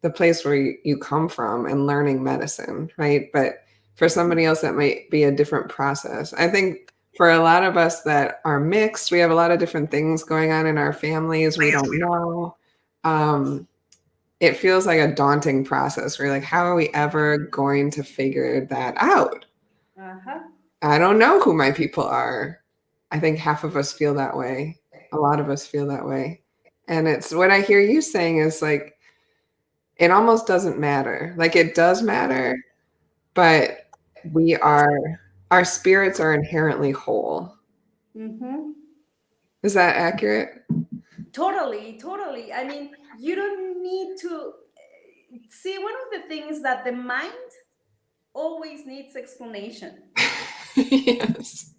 the place where you come from and learning medicine, right? But for somebody else, that might be a different process. I think for a lot of us that are mixed, we have a lot of different things going on in our families. We don't know. It feels like a daunting process. We're like, how are we ever going to figure that out? Uh-huh. I don't know who my people are. I think half of us feel that way. A lot of us feel that way. And it's what I hear you saying is like, it almost doesn't matter. Like it does matter, but our spirits are inherently whole. Mm-hmm. Is that accurate? Totally, totally. I mean, you don't need to see one of the things that the mind always needs explanation. Yes.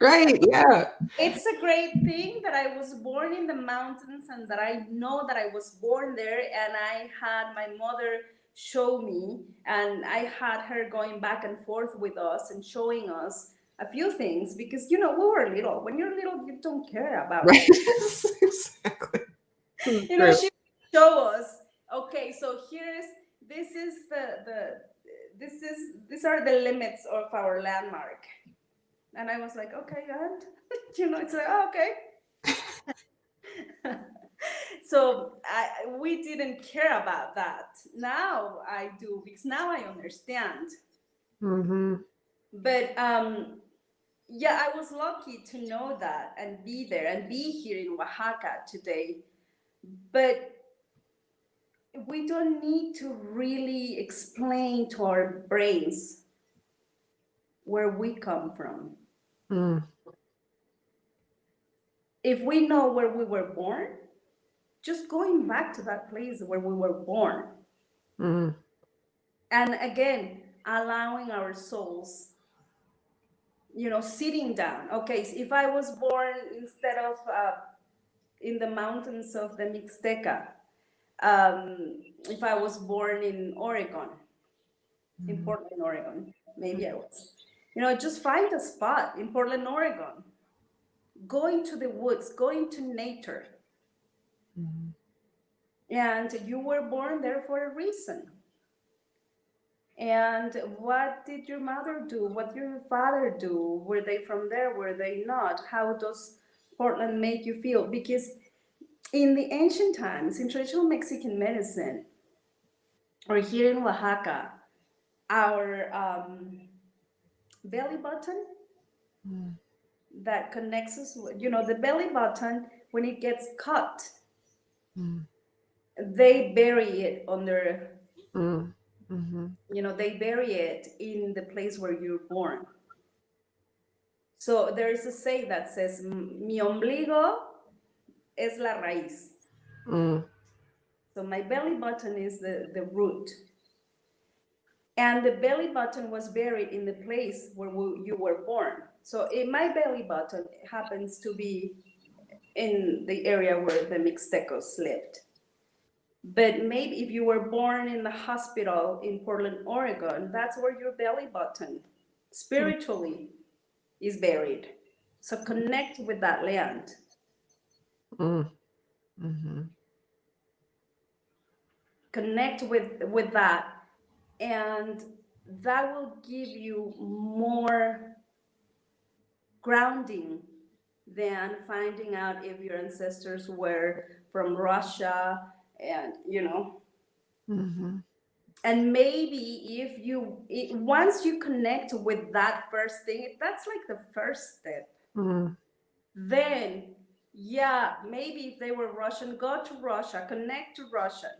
Right. Yeah. It's a great thing that I was born in the mountains and that I know that I was born there, and I had my mother show me, and I had her going back and forth with us and showing us a few things because we were little. When you're little, you don't care about Right. Exactly. True. she would show us, okay, so this is these are the limits of our landmark. And I was like, okay, and it's like, oh, okay. So we didn't care about that. Now I do because now I understand. Mm-hmm. But yeah, I was lucky to know that and be there and be here in Oaxaca today. But we don't need to really explain to our brains where we come from. Mm. If we know where we were born, just going back to that place where we were born. Mm. And again, allowing our souls, sitting down. Okay, so if I was born instead of in the mountains of the Mixteca, if I was born in Oregon, in Portland, Oregon, maybe I was. Just find a spot in Portland, Oregon. Go into the woods, go into nature. Mm-hmm. And you were born there for a reason. And what did your mother do? What did your father do? Were they from there? Were they not? How does Portland make you feel? Because in the ancient times, in traditional Mexican medicine, or here in Oaxaca, our belly button Mm. that connects us, the belly button, when it gets cut, Mm. they bury it under, Mm. Mm-hmm. they bury it in the place where you're born. So there is a say that says, mi ombligo es la raíz. Mm. So my belly button is the root. And the belly button was buried in the place where you were born. So in my belly button happens to be in the area where the Mixtecos lived. But maybe if you were born in the hospital in Portland, Oregon, that's where your belly button spiritually is buried. So connect with that land. Mm. Mm-hmm. Connect with that, and that will give you more grounding than finding out if your ancestors were from Russia and Mm-hmm. and maybe if once you connect with that first thing, that's like the first step. Mm. Then yeah, maybe if they were Russian, go to Russia, connect to Russia,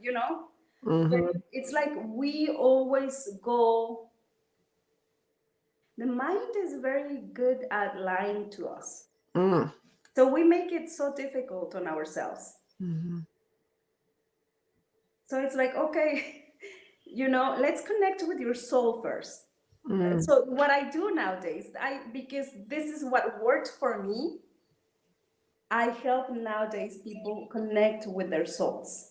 Mm-hmm. It's like we always go, the mind is very good at lying to us. Mm. So we make it so difficult on ourselves. Mm-hmm. So it's like, okay, let's connect with your soul first. Mm. So what I do nowadays, because this is what worked for me, I help nowadays people connect with their souls.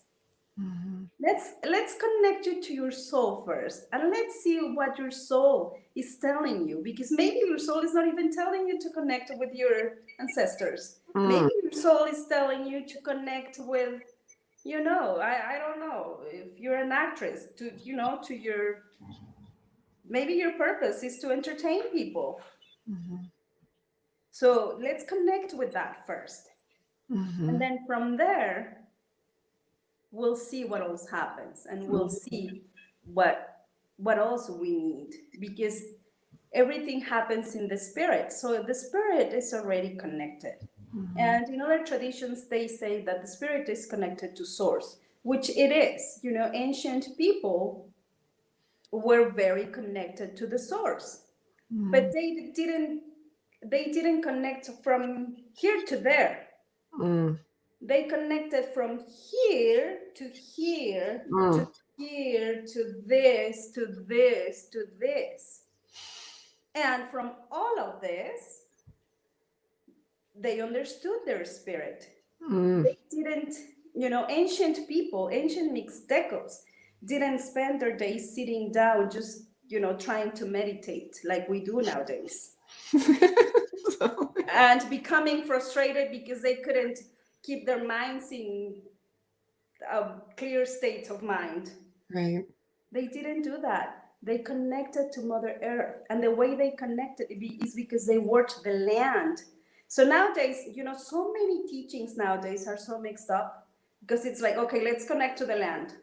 Mm-hmm. Let's connect you to your soul first, and let's see what your soul is telling you, because maybe your soul is not even telling you to connect with your ancestors. Mm. Maybe your soul is telling you to connect with, I don't know, if you're an actress, to your, maybe your purpose is to entertain people. Mm-hmm. So let's connect with that first, Mm-hmm. and then from there we'll see what else happens, and we'll see what else we need, because everything happens in the spirit. So the spirit is already connected. Mm-hmm. And in other traditions, they say that the spirit is connected to source, which it is. Ancient people were very connected to the source, but they didn't connect from here to there. Mm. They connected from here to here to Mm. here to this to this to this. And from all of this, they understood their spirit. Mm. They didn't, ancient people, ancient Mixtecos, didn't spend their days sitting down just, trying to meditate like we do nowadays. So, And becoming frustrated because they couldn't keep their minds in a clear state of mind. right. They didn't do that. They connected to Mother Earth. And the way they connected is because they worked the land. So nowadays, so many teachings nowadays are so mixed up, because it's like, okay, let's connect to the land.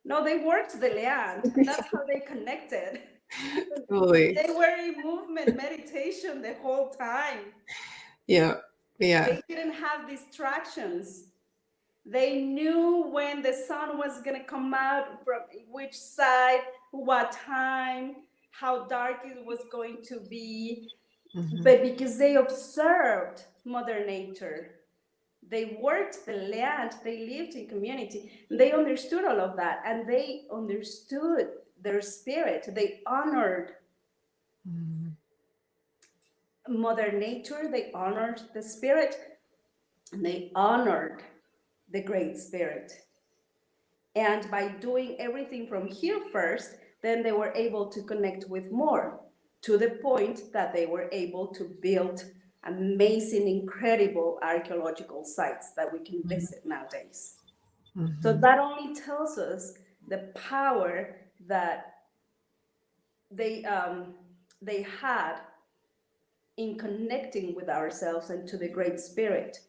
No, they worked the land. That's how they connected. Totally. They were in movement, meditation the whole time. Yeah. Yeah. They didn't have distractions. They knew when the sun was going to come out, from which side, what time, how dark it was going to be. Mm-hmm. But because they observed Mother Nature, they worked the land, they lived in community, they understood all of that, and they understood their spirit. They honored Mm-hmm. Mother Nature, they honored the spirit, and they honored the Great Spirit. And by doing everything from here first, then they were able to connect with more, to the point that they were able to build amazing, incredible archaeological sites that we can visit nowadays. So Mm-hmm. that only tells us the power that they had in connecting with ourselves and to the Great Spirit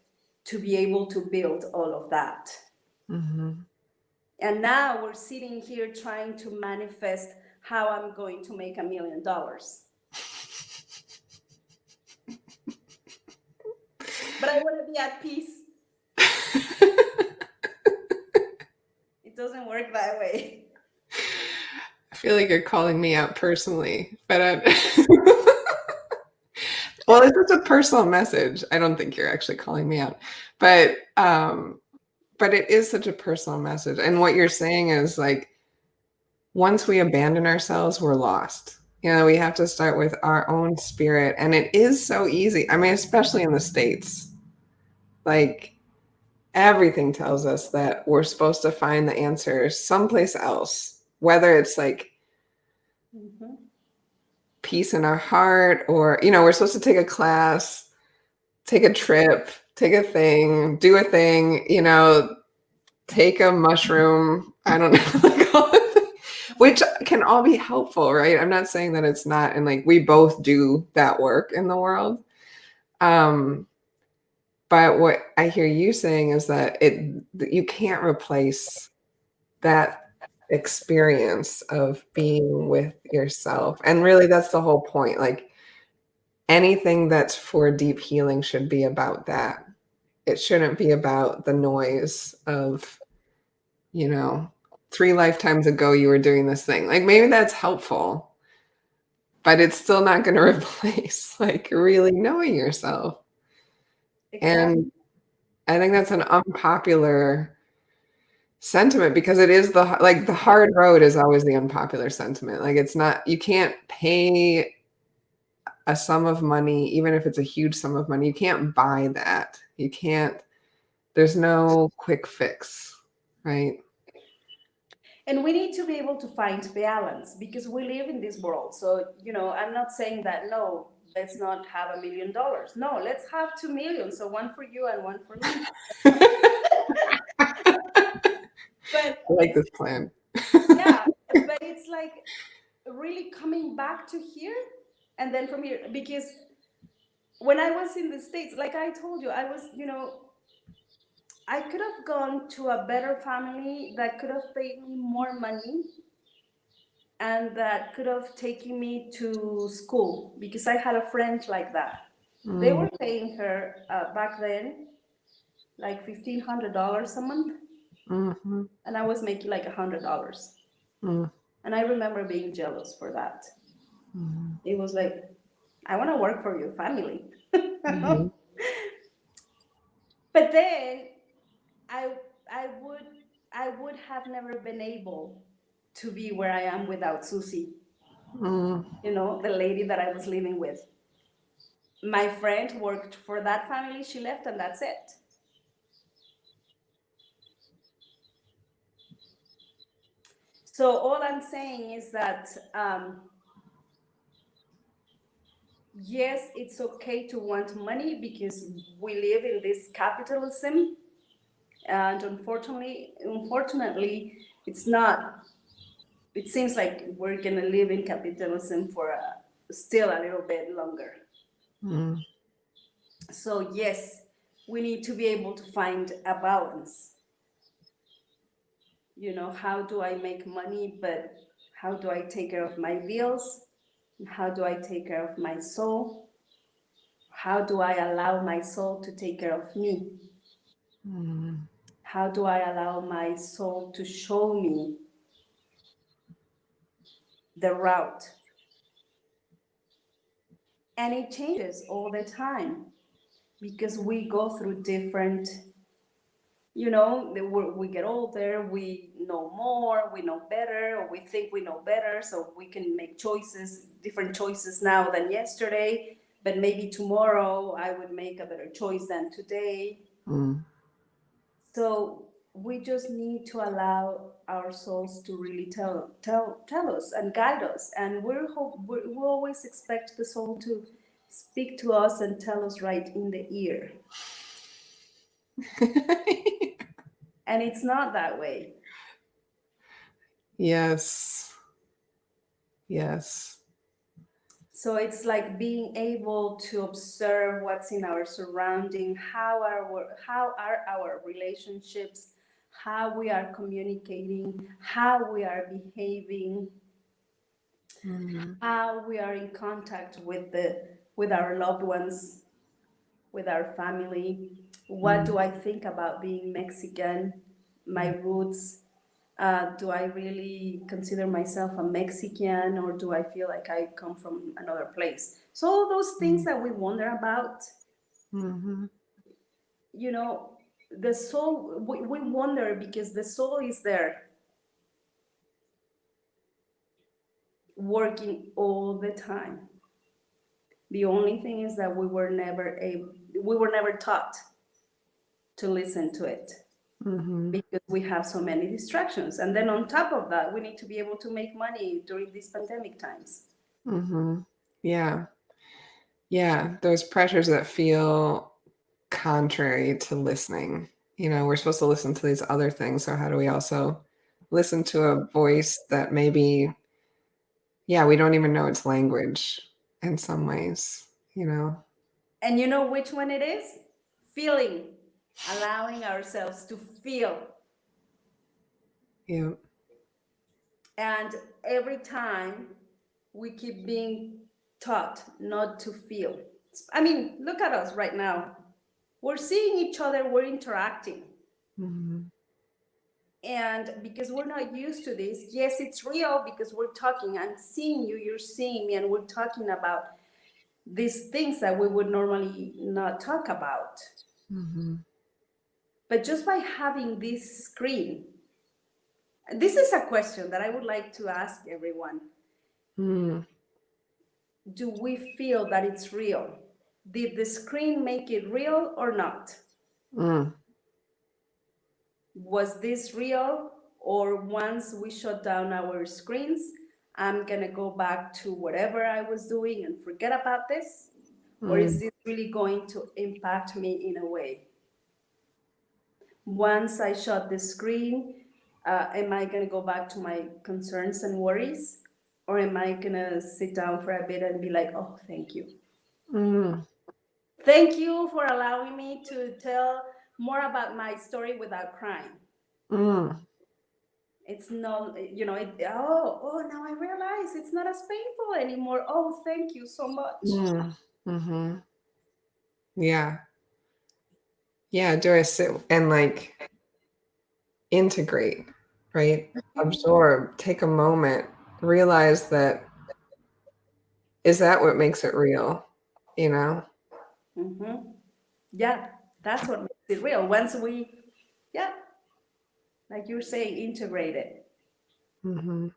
to be able to build all of that. Mm-hmm. And now we're sitting here trying to manifest how I'm going to make $1 million. But I want to be at peace. It doesn't work that way. I feel like you're calling me out personally, but well, it's just a personal message. I don't think you're actually calling me out, but it is such a personal message. And what you're saying is like, once we abandon ourselves, we're lost. We have to start with our own spirit, and it is so easy. I mean, especially in the States, like everything tells us that we're supposed to find the answers someplace else, whether it's like Mm-hmm. peace in our heart, or we're supposed to take a class, take a trip, take a thing, do a thing, take a mushroom, I don't know, like all of the, which can all be helpful, right? I'm not saying that it's not, and like we both do that work in the world. But what I hear you saying is that you can't replace that experience of being with yourself. And really that's the whole point. Like anything that's for deep healing should be about that. It shouldn't be about the noise of, 3 lifetimes ago you were doing this thing. Like maybe that's helpful, but it's still not going to replace like really knowing yourself. Exactly. And I think that's an unpopular sentiment because it is the hard road is always the unpopular sentiment. Like it's not, you can't pay a sum of money, even if it's a huge sum of money, you can't buy that. You can't, there's no quick fix, right? And we need to be able to find balance because we live in this world. So, I'm not saying that, no, let's not have $1 million. No, let's have 2 million. So one for you and one for me. I But like this plan. yeah, but it's like really coming back to here and then from here. Because when I was in the States, like I told you, I could have gone to a better family that could have paid me more money and that could have taken me to school because I had a friend like that. They Mm, were paying her back then like $1,500 a month, mhm, and I was making like $100. mm, And I remember being jealous for that. mhm, It was like, I want to work for your family. mhm, But then I I would I would have never been able to be where I am without Susie, mm, the lady that I was living with. My friend worked for that family, she left, and that's it. So all I'm saying is that yes, it's okay to want money because we live in this capitalism, and unfortunately, it's not. It seems like we're gonna live in capitalism for still a little bit longer. mm, So yes, we need to be able to find a balance. How do I make money, but how do I take care of my bills? How do I take care of my soul? How do I allow my soul to take care of me? mm, How do I allow my soul to show me the route? And it changes all the time because we go through different, we get older, we know more, we know better, or we think we know better, so we can make different choices now than yesterday, but maybe tomorrow I would make a better choice than today. mm. So we just need to allow our souls to really tell us and guide us. And we always expect the soul to speak to us and tell us right in the ear. And it's not that way. Yes. Yes. So it's like being able to observe what's in our surrounding, how are our relationships, how we are communicating, how we are behaving, Mm, how we are in contact with our loved ones, with our family. What mm, do I think about being Mexican? My roots. Do I really consider myself a Mexican, or do I feel like I come from another place? So all those things mm, that we wonder about, mhm, you know, the soul. We wonder because the soul is there, working all the time. The only thing is that we were never taught to listen to it mhm, because we have so many distractions. And then on top of that, we need to be able to make money during these pandemic times. mhm. Yeah. Yeah. Those pressures that feel contrary to listening. We're supposed to listen to these other things. So how do we also listen to a voice that maybe, yeah, we don't even know its language in some ways, you know? And you know which one it is? Feeling, allowing ourselves to feel. Yeah. And every time we keep being taught not to feel. I mean, look at us right now. We're seeing each other, we're interacting. Mhm. And because we're not used to this, yes, it's real because we're talking, I'm seeing you, you're seeing me, and we're talking about these things that we would normally not talk about. Mm-hmm. But just by having this screen, this is a question that I would like to ask everyone. Mm. Do we feel that it's real? Did the screen make it real or not? Mm. Was this real? Or once we shut down our screens, I'm gonna go back to whatever I was doing and forget about this? Or is Mm. this really going to impact me in a way? Once I shut the screen, am I gonna go back to my concerns and worries? Or am I gonna sit down for a bit and be like, oh, thank you. Mm. Thank you for allowing me to tell more about my story without crying. Mm. It's not, now I realize it's not as painful anymore. Oh, thank you so much. Mm. Mm-hmm. Yeah. Yeah. Do I sit and like integrate, right? Absorb, take a moment, realize that is that what makes it real? You know? Mm-hmm. Yeah, that's what makes it real. Once we, yeah, like you're saying, integrate it. Mm-hmm.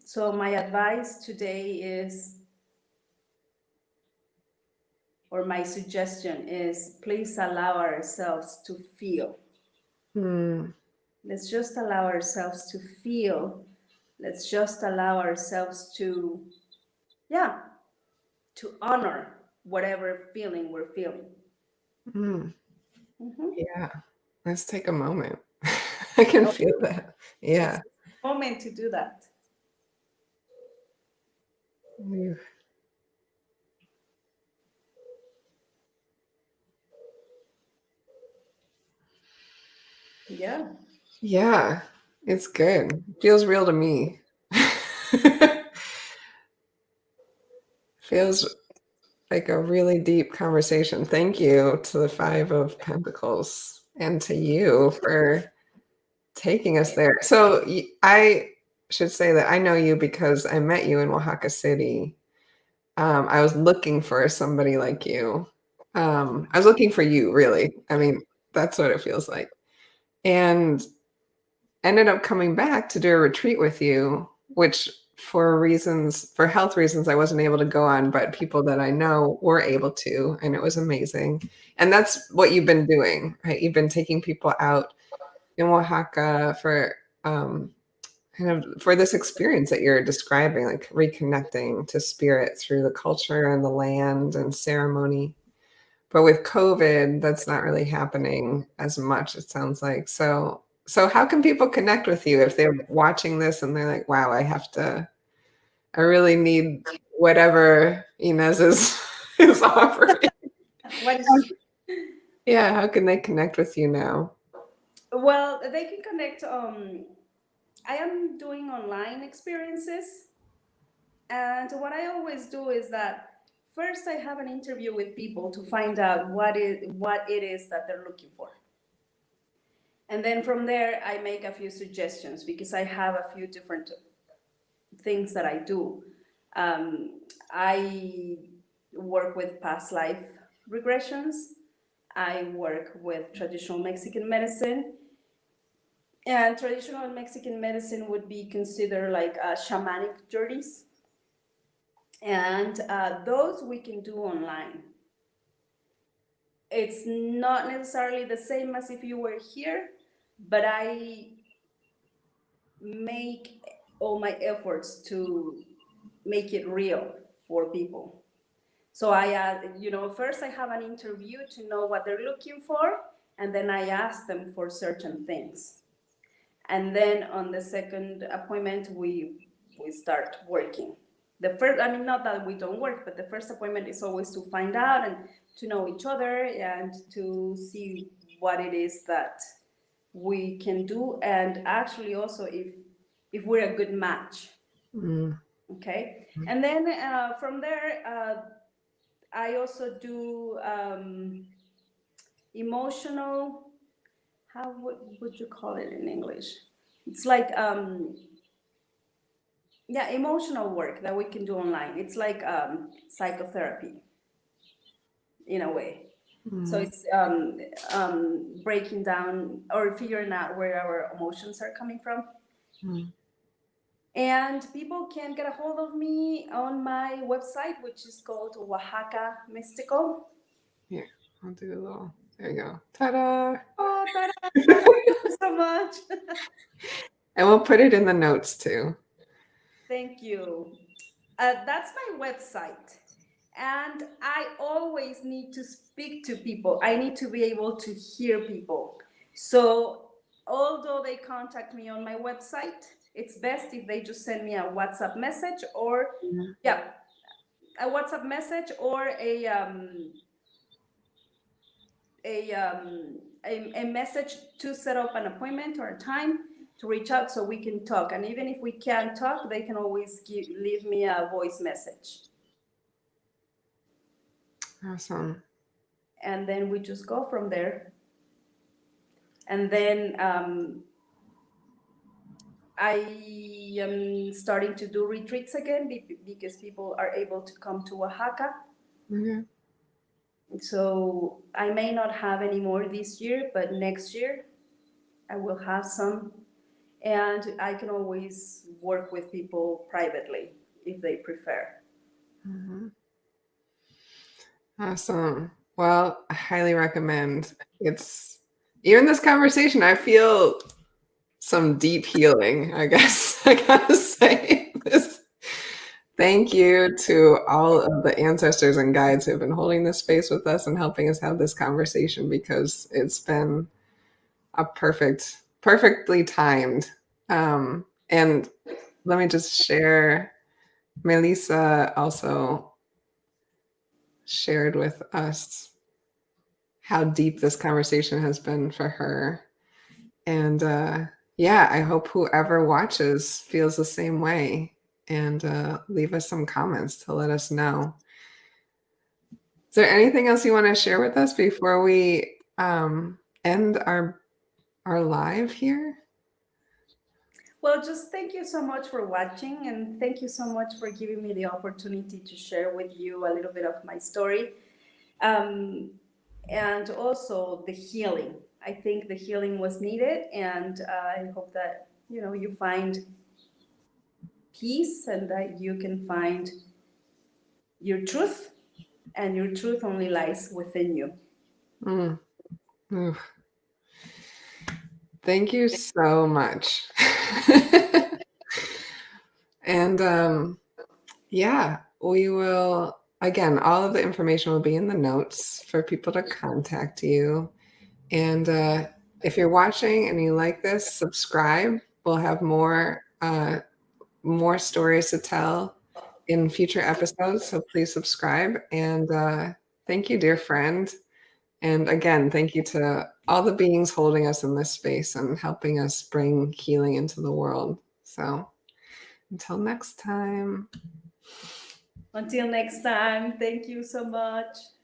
So my advice today is, or my suggestion is, please allow ourselves to feel. Mm. Let's just allow ourselves to feel. Let's just allow ourselves to, yeah, to honor whatever feeling we're feeling. Mm. Mm-hmm. Yeah. Let's take a moment. I can Oh, feel that. it's Yeah. a moment to do that. Mm. Yeah. Yeah. It's good. Feels real to me. Feels like a really deep conversation. Thank you to the Five of Pentacles and to you for taking us there. So I should say that I know you because I met you in Oaxaca City. I was looking for somebody like you. I was looking for you, really. I mean, that's what it feels like. And ended up coming back to do a retreat with you, which for health reasons, I wasn't able to go on, but people that I know were able to, and it was amazing. And that's what you've been doing, right? You've been taking people out in Oaxaca for kind of for this experience that you're describing, like reconnecting to spirit through the culture and the land and ceremony. But with COVID, that's not really happening as much, it sounds like. So how can people connect with you if they're watching this and they're like, wow, I really need whatever Ines is is offering. What is, Yeah, how can they connect with you now? well, they can connect. I am doing online experiences. And what I always do is that first I have an interview with people to find out what it is that they're looking for. And then from there I make a few suggestions because I have a few different things that I do. I work with past life regressions. I work with traditional Mexican medicine. And traditional Mexican medicine would be considered like shamanic journeys. And those we can do online. It's not necessarily the same as if you were here, but I make all my efforts to make it real for people. So first I have an interview to know what they're looking for, and then I ask them for certain things. And then on the second appointment, we start working. The first, I mean, not that we don't work, but the first appointment is always to find out and to know each other and to see what it is that we can do, and actually also if we're a good match. Mm. Okay, and then from there, I also do emotional. how would you call it in English? It's like yeah, emotional work that we can do online. It's like psychotherapy in a way. So Mm, it's breaking down or figuring out where our emotions are coming from. mm. And people can get a hold of me on my website, which is called Oaxaca Mystical. Here, I'll do a little. There you go. Ta-da! Oh, ta-da! Thank you so much. And we'll put it in the notes too. Thank you. That's my website. And I always need to speak to people. I need to be able to hear people. So, although they contact me on my website, it's best if they just send me a WhatsApp message or, Mhm. yeah, a WhatsApp message or a message to set up an appointment or a time to reach out so we can talk. And even if we can't talk, they can always leave me a voice message. Awesome. And then we just go from there. And then I am starting to do retreats again because people are able to come to Oaxaca. Okay. So I may not have any more this year, but next year I will have some. And I can always work with people privately if they prefer. Mhm. Awesome. Well, I highly recommend. It's even this conversation, I feel some deep healing, I guess I gotta say. Thank you to all of the ancestors and guides who've been holding this space with us and helping us have this conversation because it's been a perfectly timed. And let me just share, Melissa also shared with us how deep this conversation has been for her. And yeah, I hope whoever watches feels the same way and leave us some comments to let us know. Is there anything else you want to share with us before we end our live here? Well, just thank you so much for watching, and thank you so much for giving me the opportunity to share with you a little bit of my story. Um, and also the healing. I think the healing was needed, and I hope that you find peace and that you can find your truth, and your truth only lies within you. Mm. Oof. Thank you so much. And yeah, we will, again, all of the information will be in the notes for people to contact you. And if you're watching and you like this, subscribe. We'll have more stories to tell in future episodes. So please subscribe. And thank you, dear friend. And again, thank you to all the beings holding us in this space and helping us bring healing into the world. So until next time. Until next time, thank you so much.